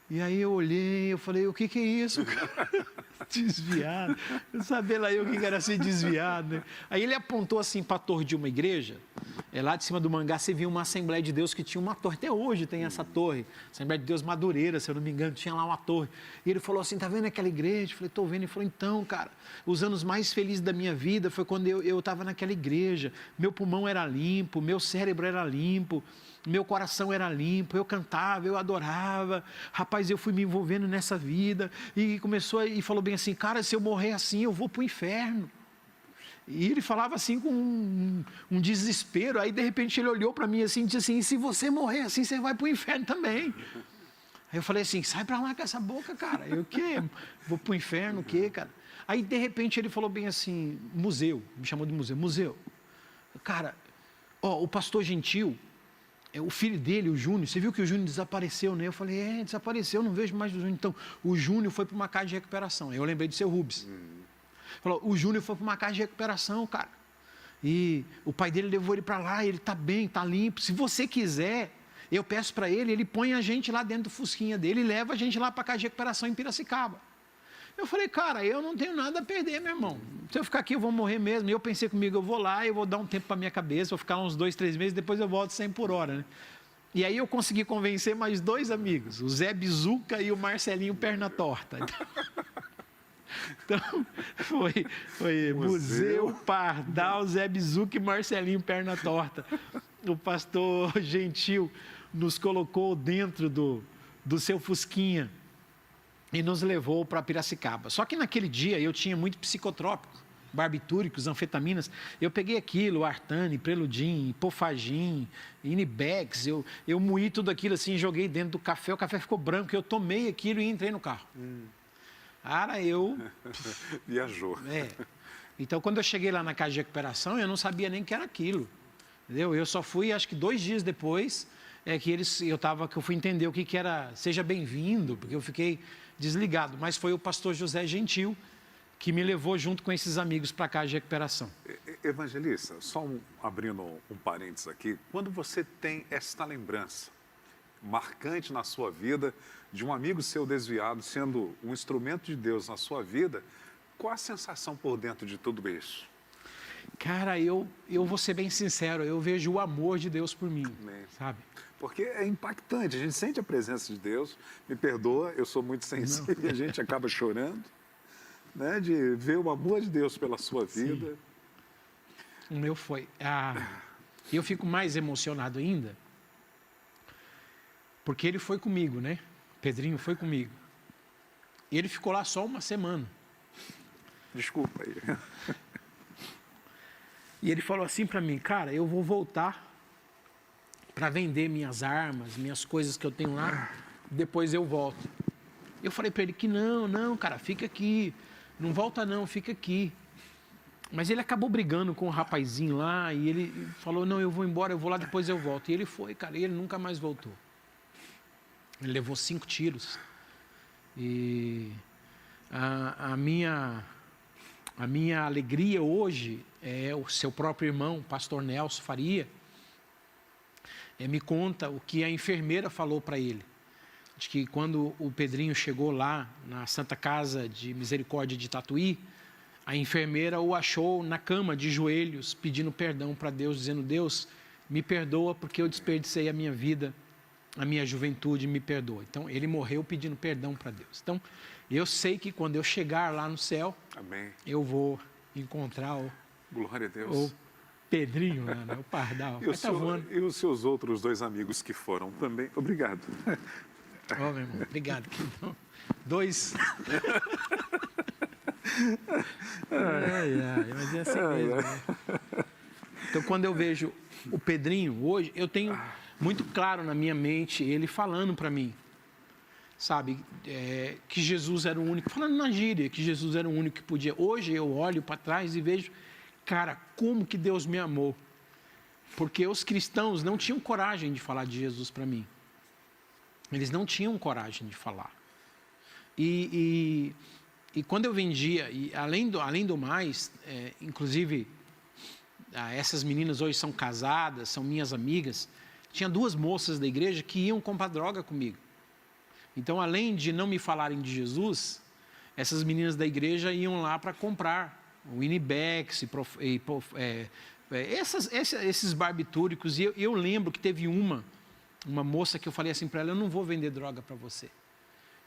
E aí eu olhei, eu falei, o que é isso, cara? Desviado. Eu sabia lá o que era ser desviado, né? Aí ele apontou assim para a torre de uma igreja, lá de cima do mangá, você via uma Assembleia de Deus que tinha uma torre. Até hoje tem essa torre. Assembleia de Deus Madureira, se eu não me engano, tinha lá uma torre. E ele falou assim, tá vendo aquela igreja? Eu falei, tô vendo. Ele falou, então, cara, os anos mais felizes da minha vida foi quando eu estava naquela igreja. Meu pulmão era limpo, meu cérebro era limpo, meu coração era limpo, eu cantava, eu adorava. Rapaz, eu fui me envolvendo nessa vida. E começou e falou bem assim, cara, se eu morrer assim, eu vou pro inferno. E ele falava assim com um desespero. Aí, de repente, ele olhou para mim assim e disse assim, se você morrer assim, você vai para o inferno também. Aí eu falei assim, sai para lá com essa boca, cara. Eu, o quê? Vou para o inferno, o quê, cara? Aí, de repente, ele falou bem assim, museu, me chamou de museu. Cara, o pastor Gentil, o filho dele, o Júnior, você viu que o Júnior desapareceu, né? Eu falei, desapareceu, não vejo mais o Júnior. Então, o Júnior foi para uma casa de recuperação. Aí eu lembrei de seu Rubens. Falou, o Júnior foi para uma casa de recuperação, cara. E o pai dele levou ele para lá, ele está bem, está limpo. Se você quiser, eu peço para ele, ele põe a gente lá dentro do fusquinha dele e leva a gente lá para a casa de recuperação em Piracicaba. Eu falei, cara, eu não tenho nada a perder, meu irmão. Se eu ficar aqui, eu vou morrer mesmo. E eu pensei comigo, eu vou lá, eu vou dar um tempo para minha cabeça, vou ficar uns 2, 3 meses, depois eu volto 100 por hora, né? E aí eu consegui convencer mais 2 amigos, o Zé Bizuca e o Marcelinho Perna Torta. Então, foi Museu, Pardal, Zé Bizuca e Marcelinho Perna Torta. O pastor Gentil nos colocou dentro do seu fusquinha e nos levou para Piracicaba. Só que naquele dia eu tinha muito psicotrópico, barbitúricos, anfetaminas. Eu peguei aquilo, Artane, Preludin, Pofagin, Inibex. Eu moí tudo aquilo assim, joguei dentro do café. O café ficou branco, eu tomei aquilo e entrei no carro. Cara, eu... Viajou. Então, quando eu cheguei lá na casa de recuperação, eu não sabia nem que era aquilo. Entendeu? Eu só fui, acho que 2 dias depois, que eu fui entender o que era seja bem-vindo, porque eu fiquei desligado. Mas foi o pastor José Gentil que me levou junto com esses amigos para a casa de recuperação. Evangelista, só abrindo um parênteses aqui, quando você tem esta lembrança marcante na sua vida, de um amigo seu desviado sendo um instrumento de Deus na sua vida, qual a sensação por dentro de tudo isso? Cara, eu vou ser bem sincero, eu vejo o amor de Deus por mim, sabe? Porque é impactante, a gente sente a presença de Deus, me perdoa, eu sou muito sensível e a gente acaba chorando, né, de ver o amor de Deus pela sua vida. Sim. O meu foi. Eu fico mais emocionado ainda, porque ele foi comigo, né? Pedrinho foi comigo. E ele ficou lá só 1 semana. Desculpa aí. E ele falou assim para mim, cara, eu vou voltar para vender minhas armas, minhas coisas que eu tenho lá, depois eu volto. Eu falei para ele que não, cara, fica aqui. Não volta não, fica aqui. Mas ele acabou brigando com o rapazinho lá e ele falou, não, eu vou embora, eu vou lá, depois eu volto. E ele foi, cara, e ele nunca mais voltou. Ele levou 5 tiros. E a minha alegria hoje é o seu próprio irmão, o pastor Nelson Faria, me conta o que a enfermeira falou para ele. De que quando o Pedrinho chegou lá na Santa Casa de Misericórdia de Tatuí, a enfermeira o achou na cama de joelhos, pedindo perdão para Deus, dizendo, Deus, me perdoa porque eu desperdicei a minha vida, a minha juventude, me perdoa. Então, ele morreu pedindo perdão para Deus. Então, eu sei que quando eu chegar lá no céu, Amém. Eu vou encontrar Glória a Deus. o Pedrinho, né, o Pardal. E os seus outros 2 amigos que foram também. Obrigado. Meu irmão, obrigado. Então, 2. Mas é assim mesmo. Né? Então, quando eu vejo o Pedrinho hoje, eu tenho muito claro na minha mente ele falando para mim, sabe, que Jesus era o único, falando na gíria, que Jesus era o único que podia. Hoje eu olho para trás e vejo, cara, como que Deus me amou. Porque os cristãos não tinham coragem de falar de Jesus para mim. Eles não tinham coragem de falar. E quando eu vendia, e além do mais, inclusive, essas meninas hoje são casadas, são minhas amigas, tinha 2 moças da igreja que iam comprar droga comigo. Então, além de não me falarem de Jesus, essas meninas da igreja iam lá para comprar o Inibex, Esses barbitúricos, e eu lembro que teve uma moça que eu falei assim para ela, eu não vou vender droga para você.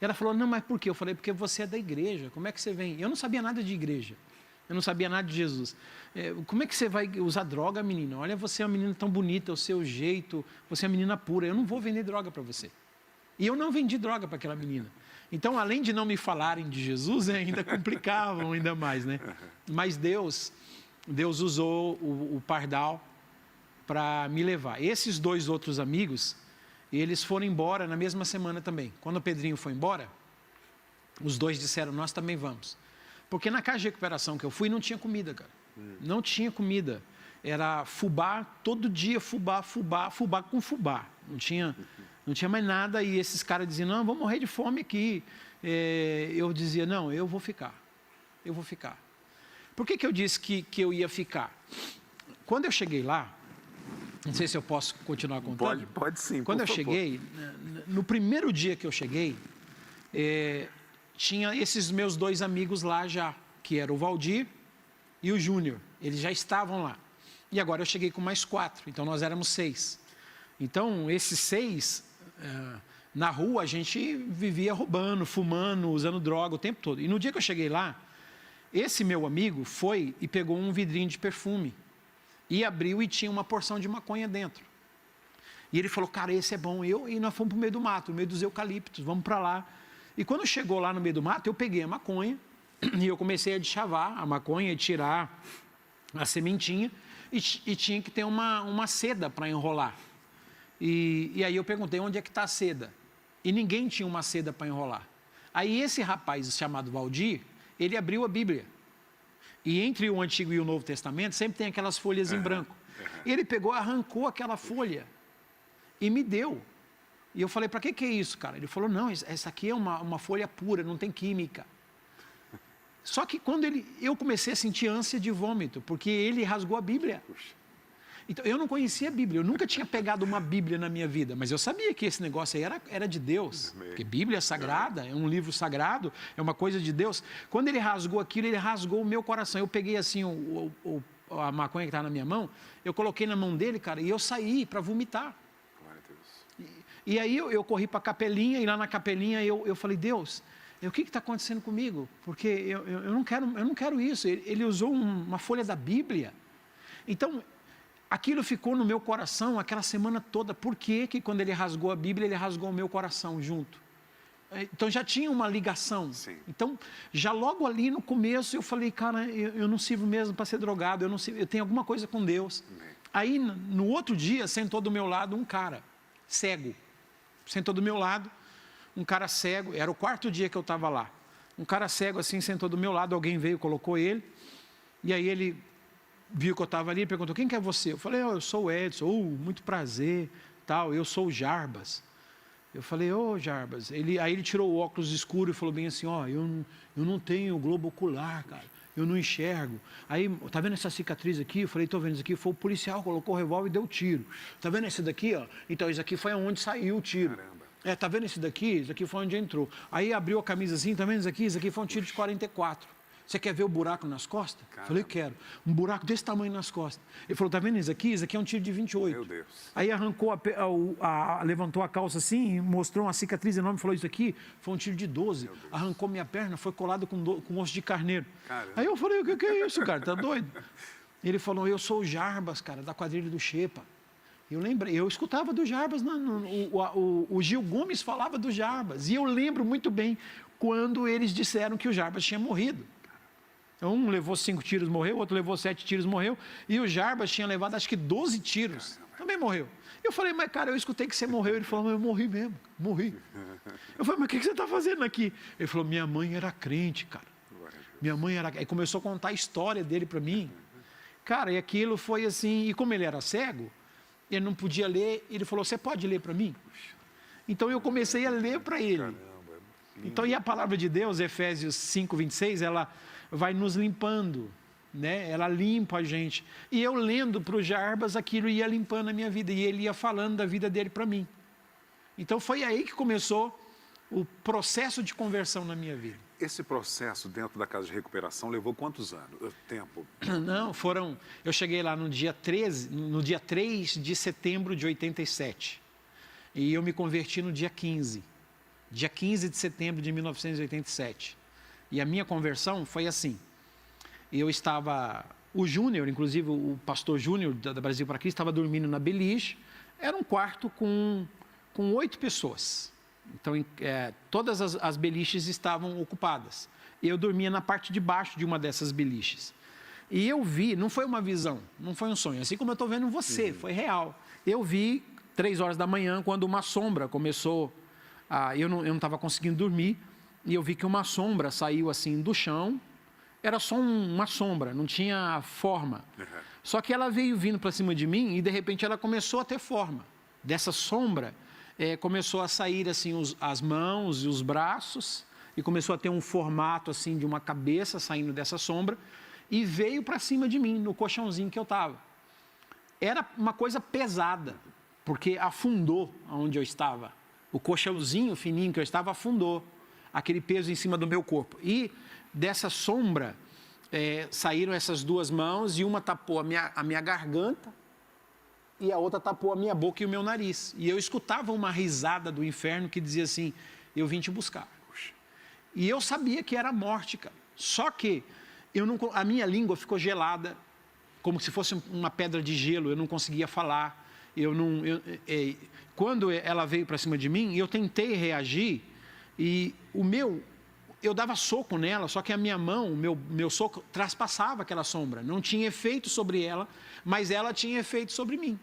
E ela falou, não, mas por quê? Eu falei, porque você é da igreja, como é que você vem? Eu não sabia nada de igreja, eu não sabia nada de Jesus. Como é que você vai usar droga, menina? Olha, você é uma menina tão bonita, o seu jeito, você é uma menina pura, eu não vou vender droga para você. E eu não vendi droga para aquela menina. Então, além de não me falarem de Jesus, ainda complicavam ainda mais, né? Mas Deus usou o pardal para me levar. Esses 2 outros amigos, eles foram embora na mesma semana também. Quando o Pedrinho foi embora, os 2 disseram, nós também vamos. Porque na casa de recuperação que eu fui, não tinha comida, cara. Não tinha comida. Era fubá, todo dia fubá com fubá. Não tinha mais nada, e esses caras diziam, não, vamos morrer de fome aqui. Eu dizia, não, eu vou ficar. Por que eu disse que eu ia ficar? Quando eu cheguei lá, não sei se eu posso continuar contando. Pode sim, Quando eu cheguei, no primeiro dia que eu cheguei, tinha esses meus 2 amigos lá já, que era o Valdir e o Júnior. Eles já estavam lá. E agora eu cheguei com mais 4, então nós éramos 6. Então, esses 6, na rua a gente vivia roubando, fumando, usando droga o tempo todo. E no dia que eu cheguei lá, esse meu amigo foi e pegou um vidrinho de perfume e abriu e tinha uma porção de maconha dentro. E ele falou, cara, esse é bom. E nós fomos para o meio do mato, no meio dos eucaliptos, vamos para lá. E quando chegou lá no meio do mato, eu peguei a maconha e eu comecei a deschavar a maconha e tirar a sementinha e tinha que ter uma seda para enrolar. E aí eu perguntei, onde é que está a seda? E ninguém tinha uma seda para enrolar. Aí esse rapaz chamado Valdir, ele abriu a Bíblia. E entre o Antigo e o Novo Testamento, sempre tem aquelas folhas em branco. E ele pegou, arrancou aquela folha e me deu. E eu falei, para que é isso, cara? Ele falou, não, essa aqui é uma folha pura, não tem química. Só que quando eu comecei a sentir ânsia de vômito, porque ele rasgou a Bíblia. Então, eu não conhecia a Bíblia, eu nunca tinha pegado uma Bíblia na minha vida, mas eu sabia que esse negócio aí era de Deus, porque Bíblia é sagrada, é um livro sagrado, é uma coisa de Deus. Quando ele rasgou aquilo, ele rasgou o meu coração. Eu peguei assim a maconha que estava na minha mão, eu coloquei na mão dele, cara, e eu saí para vomitar. E aí eu corri para a capelinha, e lá na capelinha eu falei, Deus, o que está acontecendo comigo? Porque eu não quero isso. Ele usou uma folha da Bíblia. Então, aquilo ficou no meu coração aquela semana toda. Por que quando ele rasgou a Bíblia, ele rasgou o meu coração junto? Então já tinha uma ligação. Sim. Então, já logo ali no começo, eu falei, cara, eu não sirvo mesmo para ser drogado, eu tenho alguma coisa com Deus. Aí, no outro dia, sentou do meu lado um cara cego. Sentou do meu lado, um cara cego, era o 4º dia que eu estava lá. Um cara cego assim, sentou do meu lado, alguém veio, colocou ele, e aí ele viu que eu estava ali e perguntou, quem que é você? Eu falei, eu sou o Edson, muito prazer, tal, eu sou o Jarbas. Eu falei, Jarbas. Aí ele tirou o óculos escuro e falou bem assim, eu não tenho globo ocular, cara, eu não enxergo. Aí, tá vendo essa cicatriz aqui? Eu falei, tô vendo isso aqui. Foi o policial, colocou o revólver e deu tiro. Tá vendo esse daqui, ó? Então, isso aqui foi onde saiu o tiro. Caramba. Tá vendo esse daqui? Isso aqui foi onde entrou. Aí abriu a camisa assim, tá vendo isso aqui? Isso aqui foi um tiro de 44. Você quer ver o buraco nas costas? Caramba. Falei, quero. Um buraco desse tamanho nas costas. Ele falou, tá vendo isso aqui? Isso aqui é um tiro de 28. Meu Deus. Aí arrancou, levantou a calça assim, mostrou uma cicatriz enorme, falou, isso aqui foi um tiro de 12. Arrancou minha perna, foi colado com osso de carneiro. Caramba. Aí eu falei, o que é isso, cara? Tá doido? Ele falou, eu sou o Jarbas, cara, da quadrilha do Xepa. Eu lembrei, eu escutava do Jarbas, o Gil Gomes falava do Jarbas. E eu lembro muito bem quando eles disseram que o Jarbas tinha morrido. Um levou 5 tiros, morreu, o outro levou 7 tiros, morreu, e o Jarbas tinha levado acho que 12 tiros, também morreu. Eu falei, mas cara, eu escutei que você morreu. Ele falou, mas eu morri mesmo, morri. Eu falei, mas o que você está fazendo aqui? Ele falou, minha mãe era crente, cara. Minha mãe era... Aí começou a contar a história dele para mim. Cara, e aquilo foi assim, e como ele era cego, ele não podia ler, ele falou, você pode ler para mim? Então eu comecei a ler para ele. Então, e a palavra de Deus, Efésios 5:26, ela vai nos limpando, né? Ela limpa a gente. E eu lendo para o Jarbas, aquilo ia limpando a minha vida, e ele ia falando da vida dele para mim. Então foi aí que começou o processo de conversão na minha vida. Esse processo dentro da casa de recuperação levou quantos anos? Tempo? Não, eu cheguei lá no dia 3 de setembro de 87. E eu me converti no dia 15 de setembro de 1987. E a minha conversão foi assim. O Júnior, inclusive o pastor Júnior da Brasil para Cristo, estava dormindo na beliche. Era um quarto com 8 pessoas. Então, todas as beliches estavam ocupadas. Eu dormia na parte de baixo de uma dessas beliches. E eu vi, não foi uma visão, não foi um sonho. Assim como eu estou vendo você, foi real. Eu vi 3 horas da manhã, quando uma sombra começou. Eu não estava conseguindo dormir. E eu vi que uma sombra saiu assim do chão. Era só uma sombra, não tinha forma. Só que ela veio vindo para cima de mim e, de repente, ela começou a ter forma. Dessa sombra, começou a sair assim as mãos e os braços e começou a ter um formato assim de uma cabeça saindo dessa sombra e veio para cima de mim, no colchãozinho que eu estava. Era uma coisa pesada, porque afundou onde eu estava. O colchãozinho fininho que eu estava afundou, aquele peso em cima do meu corpo. E dessa sombra saíram essas 2 mãos e uma tapou a minha garganta e a outra tapou a minha boca e o meu nariz. E eu escutava uma risada do inferno que dizia assim, eu vim te buscar. E eu sabia que era a morte, cara. Só que a minha língua ficou gelada, como se fosse uma pedra de gelo, eu não conseguia falar. Quando ela veio para cima de mim, eu tentei reagir e eu dava soco nela, só que a minha mão, meu soco traspassava aquela sombra. Não tinha efeito sobre ela, mas ela tinha efeito sobre mim.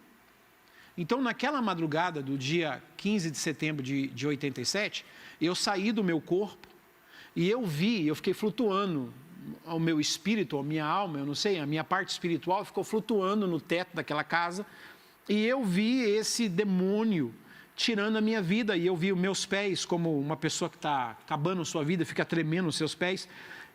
Então, naquela madrugada do dia 15 de setembro de 87, eu saí do meu corpo e eu fiquei flutuando. O meu espírito, a minha alma, eu não sei, a minha parte espiritual ficou flutuando no teto daquela casa e eu vi esse demônio tirando a minha vida, e eu vi os meus pés como uma pessoa que está acabando a sua vida, fica tremendo os seus pés,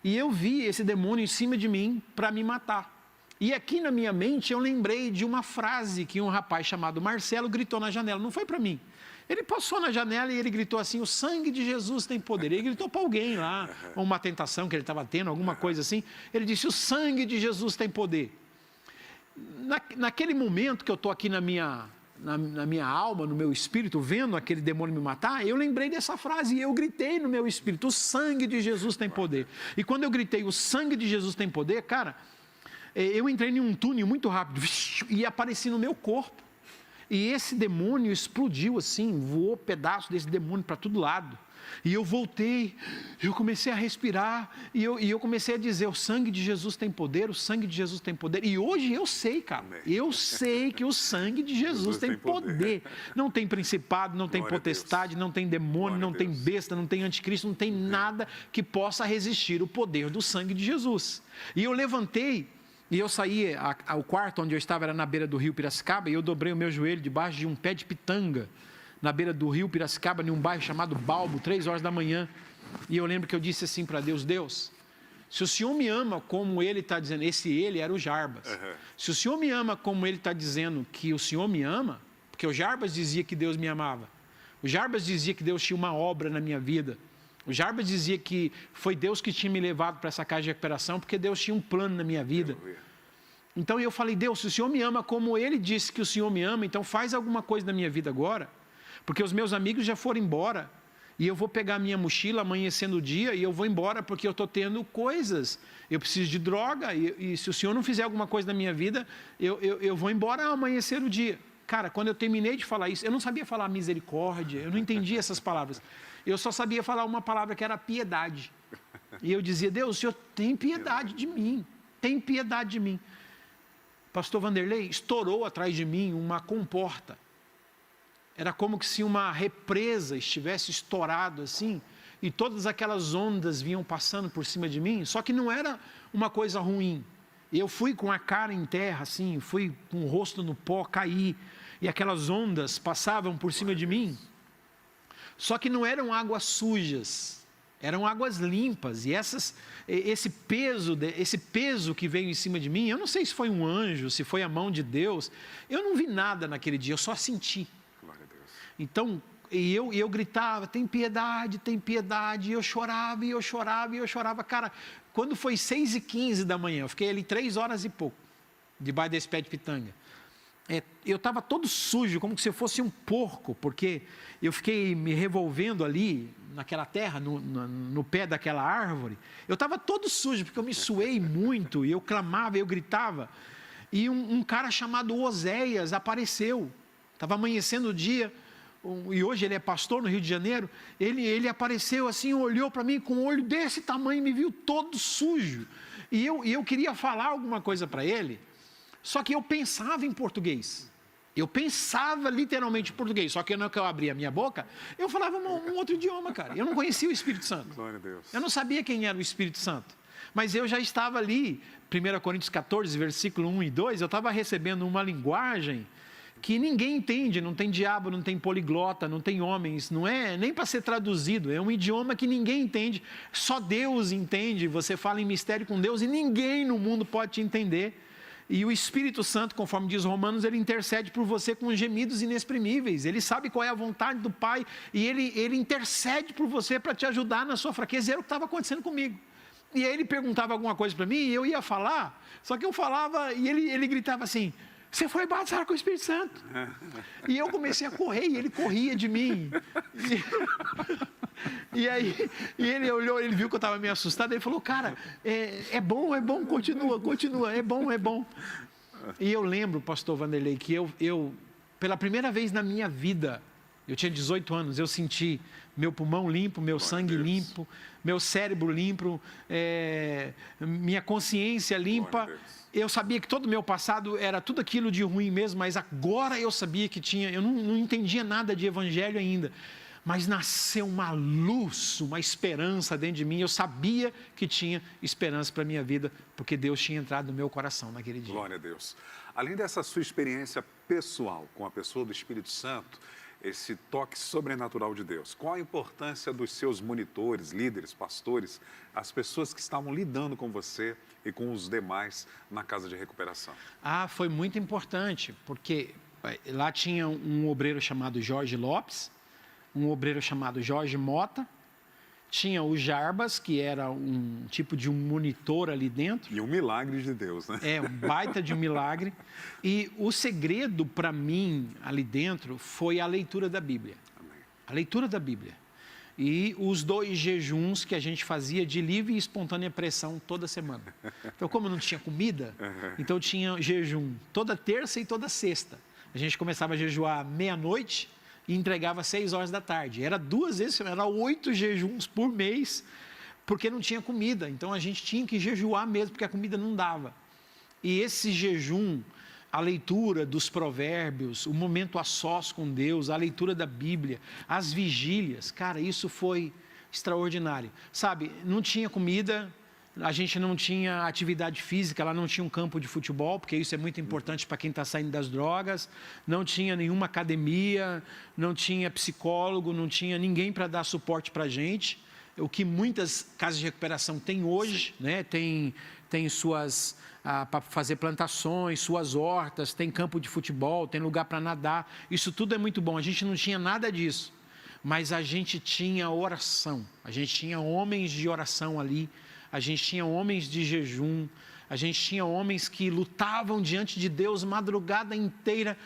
e eu vi esse demônio em cima de mim para me matar. E aqui na minha mente eu lembrei de uma frase que um rapaz chamado Marcelo gritou na janela, não foi para mim. Ele passou na janela e ele gritou assim, o sangue de Jesus tem poder. Ele gritou para alguém lá, uma tentação que ele estava tendo, alguma coisa assim. Ele disse, o sangue de Jesus tem poder. Naquele momento que eu estou aqui na minha alma, no meu espírito, vendo aquele demônio me matar, eu lembrei dessa frase e eu gritei no meu espírito, o sangue de Jesus tem poder. E quando eu gritei, o sangue de Jesus tem poder, cara, eu entrei em um túnel muito rápido e apareci no meu corpo. E esse demônio explodiu assim, voou pedaço desse demônio para todo lado. E eu voltei, eu comecei a respirar, e eu comecei a dizer, o sangue de Jesus tem poder, o sangue de Jesus tem poder. E hoje eu sei, cara, eu sei que o sangue de Jesus tem poder. Não tem principado, não tem potestade, não tem demônio, não tem besta, não tem anticristo, não tem nada que possa resistir o poder do sangue de Jesus. E eu levantei, e eu saí, o quarto onde eu estava era na beira do rio Piracicaba, e eu dobrei o meu joelho debaixo de um pé de pitanga, na beira do rio Piracicaba, em um bairro chamado Balbo, 3 horas da manhã. E eu lembro que eu disse assim para Deus, Deus, se o Senhor me ama como Ele está dizendo, ele era o Jarbas. Se o Senhor me ama como Ele está dizendo que o Senhor me ama, porque o Jarbas dizia que Deus me amava. O Jarbas dizia que Deus tinha uma obra na minha vida. O Jarbas dizia que foi Deus que tinha me levado para essa casa de recuperação, porque Deus tinha um plano na minha vida. Então eu falei, Deus, se o Senhor me ama como Ele disse que o Senhor me ama, então faz alguma coisa na minha vida agora. Porque os meus amigos já foram embora, e eu vou pegar minha mochila amanhecendo o dia, e eu vou embora porque eu estou tendo coisas, eu preciso de droga, e se o Senhor não fizer alguma coisa na minha vida, eu vou embora ao amanhecer o dia. Cara, quando eu terminei de falar isso, eu não sabia falar misericórdia, eu não entendia essas palavras, eu só sabia falar uma palavra que era piedade, e eu dizia, Deus, o Senhor tem piedade de mim, tem piedade de mim. Pastor Vanderlei, estourou atrás de mim uma comporta. Era como se uma represa estivesse estourado assim, e todas aquelas ondas vinham passando por cima de mim, só que não era uma coisa ruim. Eu fui com a cara em terra, assim, fui com o rosto no pó, caí, e aquelas ondas passavam por cima de mim. Só que não eram águas sujas, eram águas limpas, e esse peso que veio em cima de mim, eu não sei se foi um anjo, se foi a mão de Deus, eu não vi nada naquele dia, eu só senti. Então, eu gritava, tem piedade, e eu chorava, e eu chorava, e eu chorava. Cara, quando foi 6h15 da manhã, eu fiquei ali 3 horas e pouco, debaixo desse pé de pitanga. Eu estava todo sujo, como se eu fosse um porco, porque eu fiquei me revolvendo ali, naquela terra, no pé daquela árvore. Eu estava todo sujo, porque eu me suei muito, e eu clamava, eu gritava. E um cara chamado Oséias apareceu. Estava amanhecendo o dia, e hoje ele é pastor no Rio de Janeiro. Ele apareceu assim, olhou para mim com um olho desse tamanho, me viu todo sujo. E eu queria falar alguma coisa para ele, só que eu pensava em português. Eu pensava literalmente em português, só que na hora que eu abria a minha boca, eu falava um outro idioma, cara. Eu não conhecia o Espírito Santo. Glória a Deus. Eu não sabia quem era o Espírito Santo. Mas eu já estava ali, 1 Coríntios 14, versículo 1 e 2, eu estava recebendo uma linguagem que ninguém entende, não tem diabo, não tem poliglota, não tem homens, não é nem para ser traduzido, é um idioma que ninguém entende, só Deus entende. Você fala em mistério com Deus e ninguém no mundo pode te entender. E o Espírito Santo, conforme diz Romanos, ele intercede por você com gemidos inexprimíveis. Ele sabe qual é a vontade do Pai e ele intercede por você para te ajudar na sua fraqueza. E era o que estava acontecendo comigo. E aí ele perguntava alguma coisa para mim e eu ia falar, só que eu falava e ele gritava assim: você foi batizado com o Espírito Santo. E eu comecei a correr e ele corria de mim. E aí ele olhou, ele viu que eu estava meio assustado, ele falou: cara, é bom, continua, é bom. E eu lembro, pastor Vanderlei, que eu pela primeira vez na minha vida, eu tinha 18 anos, eu senti meu pulmão limpo, meu sangue limpo, meu cérebro limpo, minha consciência limpa. Eu sabia que todo o meu passado era tudo aquilo de ruim mesmo, mas agora eu sabia que tinha, eu não entendia nada de evangelho ainda. Mas nasceu uma luz, uma esperança dentro de mim. Eu sabia que tinha esperança para a minha vida, porque Deus tinha entrado no meu coração naquele dia. Glória a Deus. Além dessa sua experiência pessoal com a pessoa do Espírito Santo, esse toque sobrenatural de Deus, qual a importância dos seus monitores, líderes, pastores, as pessoas que estavam lidando com você e com os demais na casa de recuperação? Foi muito importante, porque lá tinha um obreiro chamado Jorge Lopes, um obreiro chamado Jorge Mota, tinha o Jarbas, que era um tipo de um monitor ali dentro. E um milagre de Deus, né? Um baita de um milagre. E o segredo para mim ali dentro foi a leitura da Bíblia. Amém. A leitura da Bíblia. E os 2 jejuns que a gente fazia de livre e espontânea pressão toda semana. Então, como não tinha comida, então tinha jejum toda terça e toda sexta. A gente começava a jejuar meia-noite e entregava às 6 horas da tarde. Era 2 vezes, era 8 jejuns por mês, porque não tinha comida. Então a gente tinha que jejuar mesmo, porque a comida não dava. E esse jejum, a leitura dos provérbios, o momento a sós com Deus, a leitura da Bíblia, as vigílias, cara, isso foi extraordinário. Sabe, não tinha comida, a gente não tinha atividade física, lá não tinha um campo de futebol, porque isso é muito importante para quem está saindo das drogas, não tinha nenhuma academia, não tinha psicólogo, não tinha ninguém para dar suporte para a gente, o que muitas casas de recuperação têm hoje, né? Tem suas, para fazer plantações, suas hortas, tem campo de futebol, tem lugar para nadar, isso tudo é muito bom, a gente não tinha nada disso, mas a gente tinha oração, a gente tinha homens de oração ali, a gente tinha homens de jejum, a gente tinha homens que lutavam diante de Deus madrugada inteira.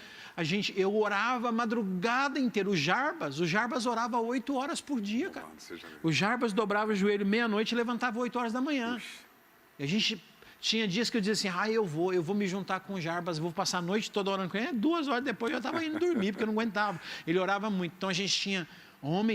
Eu orava a madrugada inteira. O Jarbas orava 8 horas por dia, cara. O Jarbas dobrava o joelho meia-noite e levantava 8 horas da manhã. E a gente tinha dias que eu dizia assim: eu vou me juntar com o Jarbas, vou passar a noite toda orando com ele. 2 horas depois eu estava indo dormir, porque eu não aguentava. Ele orava muito. Então a gente tinha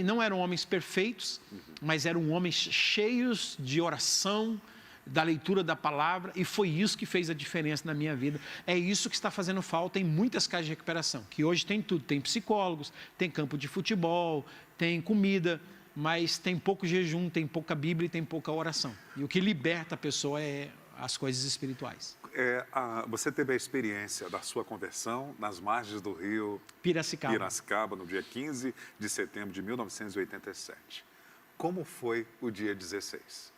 não eram homens perfeitos, mas eram homens cheios de oração, da leitura da palavra, e foi isso que fez a diferença na minha vida. É isso que está fazendo falta em muitas casas de recuperação, que hoje tem tudo, tem psicólogos, tem campo de futebol, tem comida, mas tem pouco jejum, tem pouca Bíblia e tem pouca oração. E o que liberta a pessoa é as coisas espirituais. Você teve a experiência da sua conversão nas margens do rio Piracicaba, no dia 15 de setembro de 1987. Como foi o dia 16?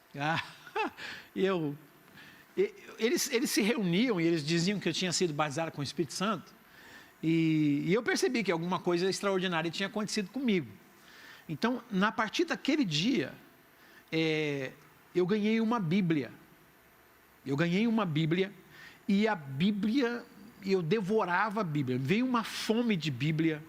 Eles se reuniam e eles diziam que eu tinha sido batizado com o Espírito Santo. E eu percebi que alguma coisa extraordinária tinha acontecido comigo. Então, a partir daquele dia, eu ganhei uma Bíblia. E a Bíblia, eu devorava a Bíblia. Veio uma fome de Bíblia,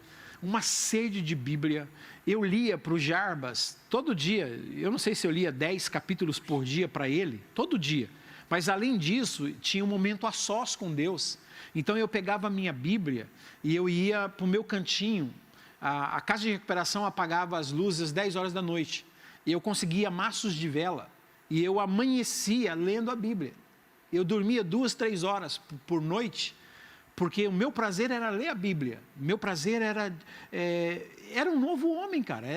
uma sede de Bíblia. Eu lia para o Jarbas todo dia. Eu não sei se eu lia 10 capítulos por dia para ele, todo dia. Mas além disso, tinha um momento a sós com Deus. Então eu pegava a minha Bíblia e eu ia para o meu cantinho. A casa de recuperação apagava as luzes às 10 horas da noite. E eu conseguia maços de vela. E eu amanhecia lendo a Bíblia. Eu dormia 2, 3 horas por noite, porque o meu prazer era ler a Bíblia. O meu prazer era um novo homem, cara.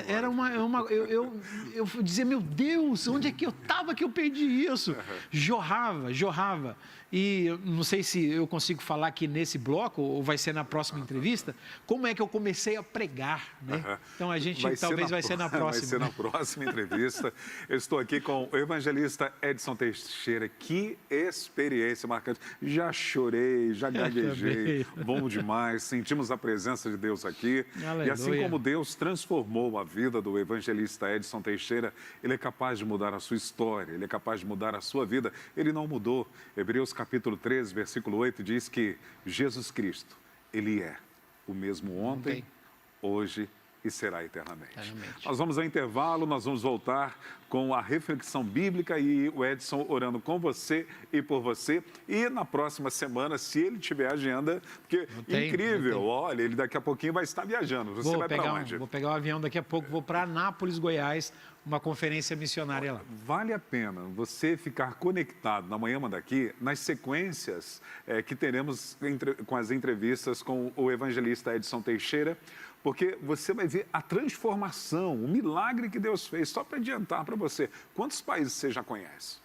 Eu dizia, meu Deus, onde é que eu estava que eu perdi isso? Jorrava. E eu não sei se eu consigo falar aqui nesse bloco, ou vai ser na próxima entrevista, como é que eu comecei a pregar, né? Então a gente talvez vai ser na próxima. Vai ser na próxima entrevista. Eu estou aqui com o evangelista Edson Teixeira. Que experiência marcante. Já chorei, já gaguejei. Bom demais. Sentimos a presença de Deus aqui. Aleluia. E assim como Deus transformou a vida do evangelista Edson Teixeira, Ele é capaz de mudar a sua história, Ele é capaz de mudar a sua vida. Ele não mudou. Hebreus capítulo 13, versículo 8 diz que Jesus Cristo, Ele é o mesmo ontem, hoje e será eternamente. Nós vamos ao intervalo, nós vamos voltar com a reflexão bíblica e o Edson orando com você e por você. E na próxima semana, se ele tiver agenda, porque incrível, olha, ele daqui a pouquinho vai estar viajando. Você vai para onde? Vou pegar o avião daqui a pouco, vou para Anápolis, Goiás, uma conferência missionária lá. Vale a pena você ficar conectado na Manhã Manda Aqui, nas sequências que teremos com as entrevistas com o evangelista Edson Teixeira, porque você vai ver a transformação, o milagre que Deus fez. Só para adiantar para você, quantos países você já conhece?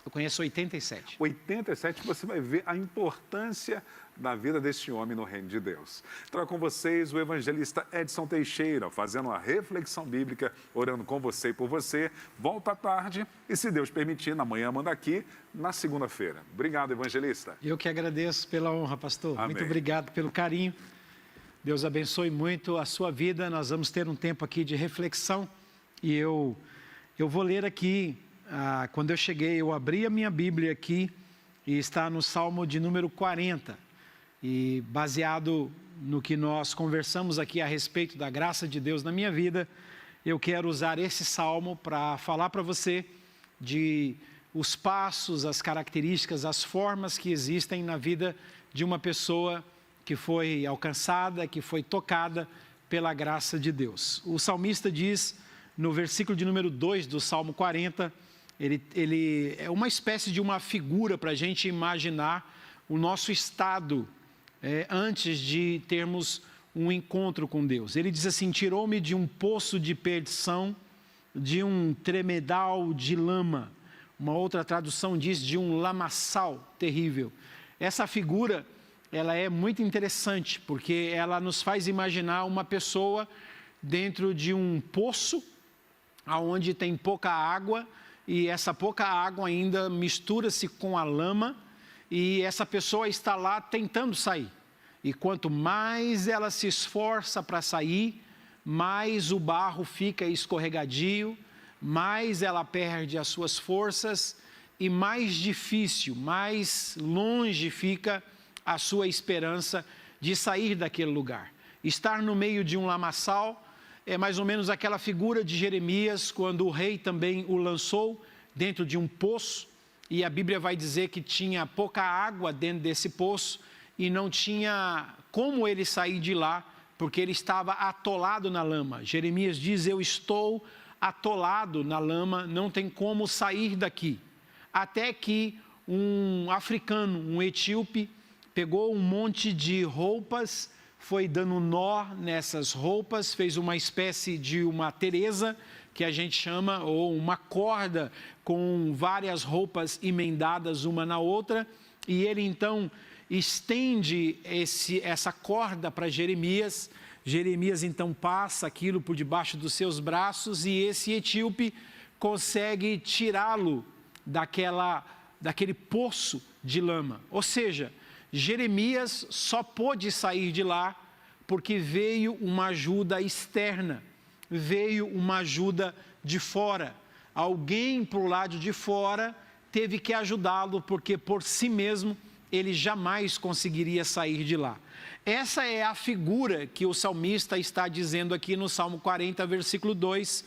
Eu conheço 87. 87, você vai ver a importância da vida desse homem no reino de Deus. Trago com vocês o evangelista Edson Teixeira, fazendo uma reflexão bíblica, orando com você e por você. Volta à tarde e, se Deus permitir, na Manhã Manda Aqui, na segunda-feira. Obrigado, evangelista. Eu que agradeço pela honra, pastor. Amém. Muito obrigado pelo carinho. Deus abençoe muito a sua vida. Nós vamos ter um tempo aqui de reflexão e eu vou ler aqui. Quando eu cheguei, eu abri a minha Bíblia aqui e está no Salmo de número 40. E baseado no que nós conversamos aqui a respeito da graça de Deus na minha vida, eu quero usar esse Salmo para falar para você de os passos, as características, as formas que existem na vida de uma pessoa que foi alcançada, que foi tocada pela graça de Deus. O salmista diz, no versículo de número 2 do Salmo 40, ele é uma espécie de uma figura para a gente imaginar o nosso estado antes de termos um encontro com Deus. Ele diz assim, tirou-me de um poço de perdição, de um tremedal de lama. Uma outra tradução diz de um lamaçal terrível. Essa figura, ela é muito interessante, porque ela nos faz imaginar uma pessoa dentro de um poço, onde tem pouca água, e essa pouca água ainda mistura-se com a lama, e essa pessoa está lá tentando sair. E quanto mais ela se esforça para sair, mais o barro fica escorregadio, mais ela perde as suas forças, e mais difícil, mais longe fica a sua esperança de sair daquele lugar. Estar no meio de um lamaçal é mais ou menos aquela figura de Jeremias, quando o rei também o lançou dentro de um poço, e a Bíblia vai dizer que tinha pouca água dentro desse poço, e não tinha como ele sair de lá, porque ele estava atolado na lama. Jeremias diz, eu estou atolado na lama, não tem como sair daqui. Até que um africano, um etíope, pegou um monte de roupas, foi dando nó nessas roupas, fez uma espécie de uma teresa, que a gente chama, ou uma corda com várias roupas emendadas uma na outra, e ele então estende essa corda para Jeremias. Jeremias então passa aquilo por debaixo dos seus braços, e esse etíope consegue tirá-lo daquele poço de lama. Ou seja, Jeremias só pôde sair de lá porque veio uma ajuda externa, veio uma ajuda de fora. Alguém para o lado de fora teve que ajudá-lo, porque por si mesmo ele jamais conseguiria sair de lá. Essa é a figura que o salmista está dizendo aqui no Salmo 40, versículo 2.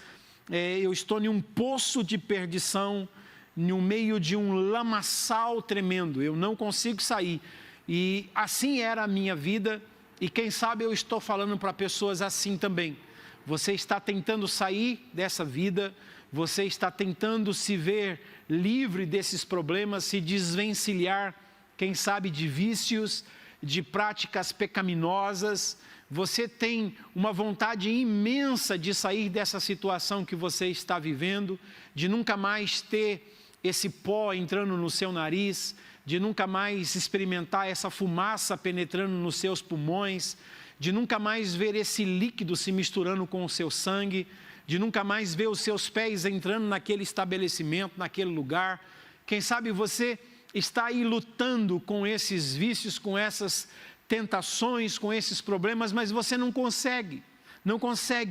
Eu estou em um poço de perdição, no meio de um lamaçal tremendo, eu não consigo sair. E assim era a minha vida, e quem sabe eu estou falando para pessoas assim também. Você está tentando sair dessa vida, você está tentando se ver livre desses problemas, se desvencilhar, quem sabe, de vícios, de práticas pecaminosas. Você tem uma vontade imensa de sair dessa situação que você está vivendo, de nunca mais ter esse pó entrando no seu nariz, de nunca mais experimentar essa fumaça penetrando nos seus pulmões, de nunca mais ver esse líquido se misturando com o seu sangue, de nunca mais ver os seus pés entrando naquele estabelecimento, naquele lugar. Quem sabe você está aí lutando com esses vícios, com essas tentações, com esses problemas, mas você não consegue,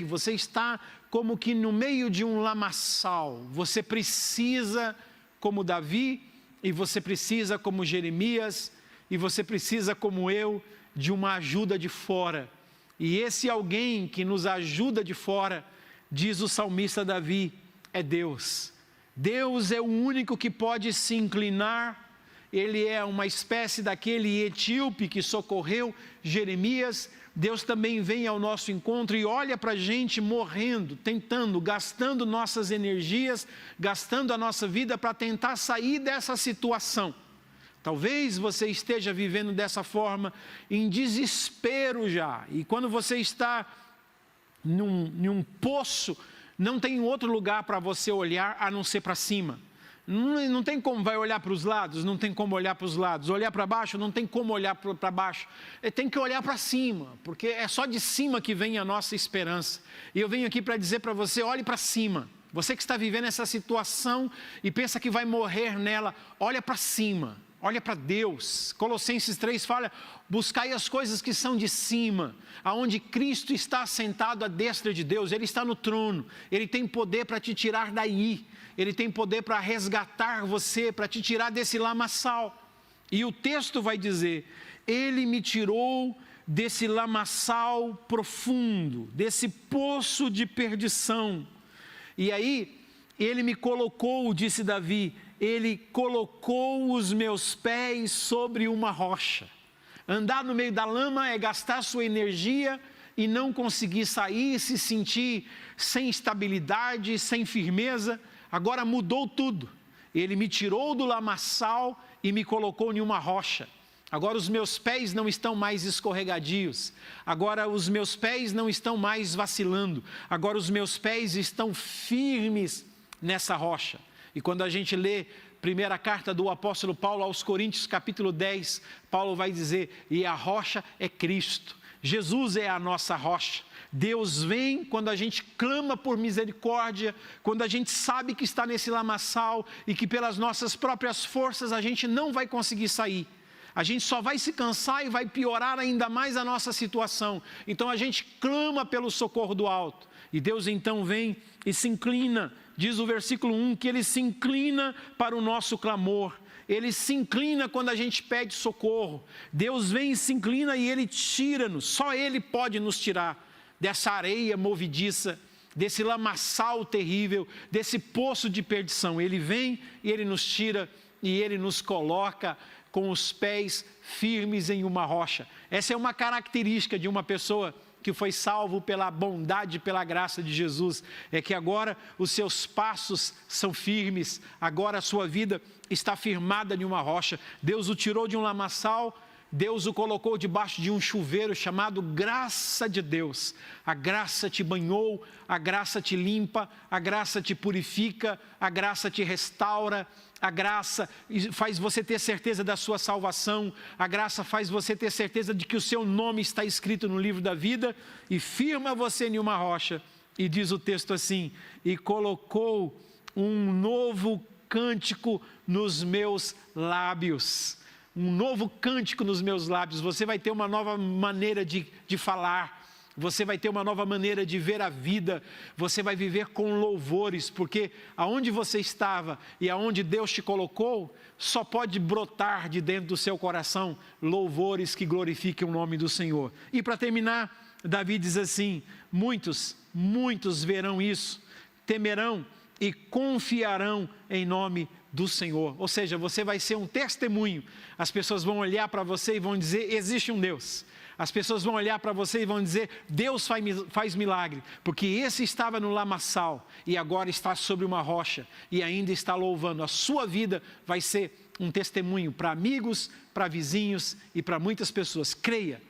você está como que no meio de um lamaçal. Você precisa, como Davi, e você precisa, como Jeremias, e você precisa, como eu, de uma ajuda de fora. E esse alguém que nos ajuda de fora, diz o salmista Davi, é Deus. Deus é o único que pode se inclinar. Ele é uma espécie daquele etíope que socorreu Jeremias. Deus também vem ao nosso encontro e olha para a gente morrendo, tentando, gastando nossas energias, gastando a nossa vida para tentar sair dessa situação. Talvez você esteja vivendo dessa forma, em desespero já. E quando você está num poço, não tem outro lugar para você olhar a não ser para cima. Não tem como vai olhar para os lados, não tem como olhar para os lados. Olhar para baixo, não tem como olhar para baixo. Tem que olhar para cima, porque é só de cima que vem a nossa esperança. E eu venho aqui para dizer para você, olhe para cima. Você que está vivendo essa situação e pensa que vai morrer nela, olha para cima, olha para Deus. Colossenses 3 fala, buscai as coisas que são de cima, aonde Cristo está sentado à destra de Deus. Ele está no trono, Ele tem poder para te tirar daí. Ele tem poder para resgatar você, para te tirar desse lamaçal. E o texto vai dizer, Ele me tirou desse lamaçal profundo, desse poço de perdição. E aí, Ele me colocou, disse Davi, Ele colocou os meus pés sobre uma rocha. Andar no meio da lama é gastar sua energia e não conseguir sair, se sentir sem estabilidade, sem firmeza. Agora mudou tudo. Ele me tirou do lamaçal e me colocou em uma rocha. Agora os meus pés não estão mais escorregadios. Agora os meus pés não estão mais vacilando. Agora os meus pés estão firmes nessa rocha. E quando a gente lê primeira carta do apóstolo Paulo aos Coríntios, capítulo 10, Paulo vai dizer, e a rocha é Cristo. Jesus é a nossa rocha. Deus vem quando a gente clama por misericórdia, quando a gente sabe que está nesse lamaçal e que pelas nossas próprias forças a gente não vai conseguir sair. A gente só vai se cansar e vai piorar ainda mais a nossa situação. Então a gente clama pelo socorro do alto. E Deus então vem e se inclina. Diz o versículo 1 que Ele se inclina para o nosso clamor. Ele se inclina quando a gente pede socorro. Deus vem e se inclina e Ele tira-nos. Só Ele pode nos tirar dessa areia movediça, desse lamaçal terrível, desse poço de perdição. Ele vem e Ele nos tira e Ele nos coloca com os pés firmes em uma rocha. Essa é uma característica de uma pessoa que foi salvo pela bondade, pela graça de Jesus, é que agora os seus passos são firmes, agora a sua vida está firmada em uma rocha. Deus o tirou de um lamaçal, Deus o colocou debaixo de um chuveiro chamado graça de Deus. A graça te banhou, a graça te limpa, a graça te purifica, a graça te restaura, a graça faz você ter certeza da sua salvação, a graça faz você ter certeza de que o seu nome está escrito no livro da vida e firma você em uma rocha. E diz o texto assim, e colocou um novo cântico nos meus lábios. um novo cântico nos meus lábios, você vai ter uma nova maneira de falar, você vai ter uma nova maneira de ver a vida, você vai viver com louvores, porque aonde você estava e aonde Deus te colocou, só pode brotar de dentro do seu coração louvores que glorifiquem o nome do Senhor. E para terminar, Davi diz assim: muitos verão isso, temerão e confiarão em nome do Senhor. Ou seja, você vai ser um testemunho. As pessoas vão olhar para você e vão dizer: existe um Deus. As pessoas vão olhar para você e vão dizer: Deus faz milagre, porque esse estava no lamaçal e agora está sobre uma rocha e ainda está louvando. A sua vida vai ser um testemunho para amigos, para vizinhos e para muitas pessoas. Creia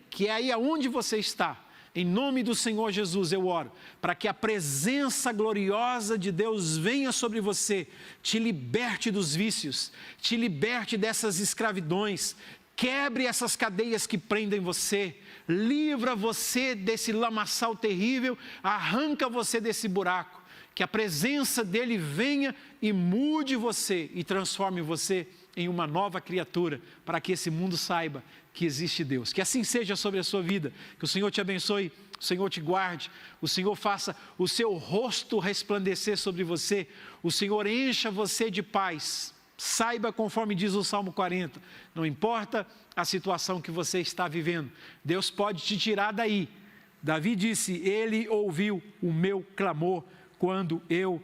que é aí aonde você está. Em nome do Senhor Jesus eu oro, para que a presença gloriosa de Deus venha sobre você, te liberte dos vícios, te liberte dessas escravidões, quebre essas cadeias que prendem você, livra você desse lamaçal terrível, arranca você desse buraco, que a presença dele venha e mude você e transforme você em uma nova criatura, para que esse mundo saiba que existe Deus. Que assim seja sobre a sua vida, que o Senhor te abençoe, o Senhor te guarde, o Senhor faça o seu rosto resplandecer sobre você, o Senhor encha você de paz. Saiba, conforme diz o Salmo 40, não importa a situação que você está vivendo, Deus pode te tirar daí. Davi disse: Ele ouviu o meu clamor quando eu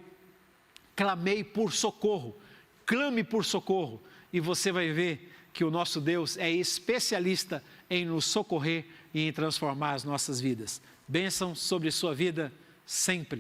clamei por socorro. Clame por socorro e você vai ver que o nosso Deus é especialista em nos socorrer e em transformar as nossas vidas. Bênção sobre sua vida sempre.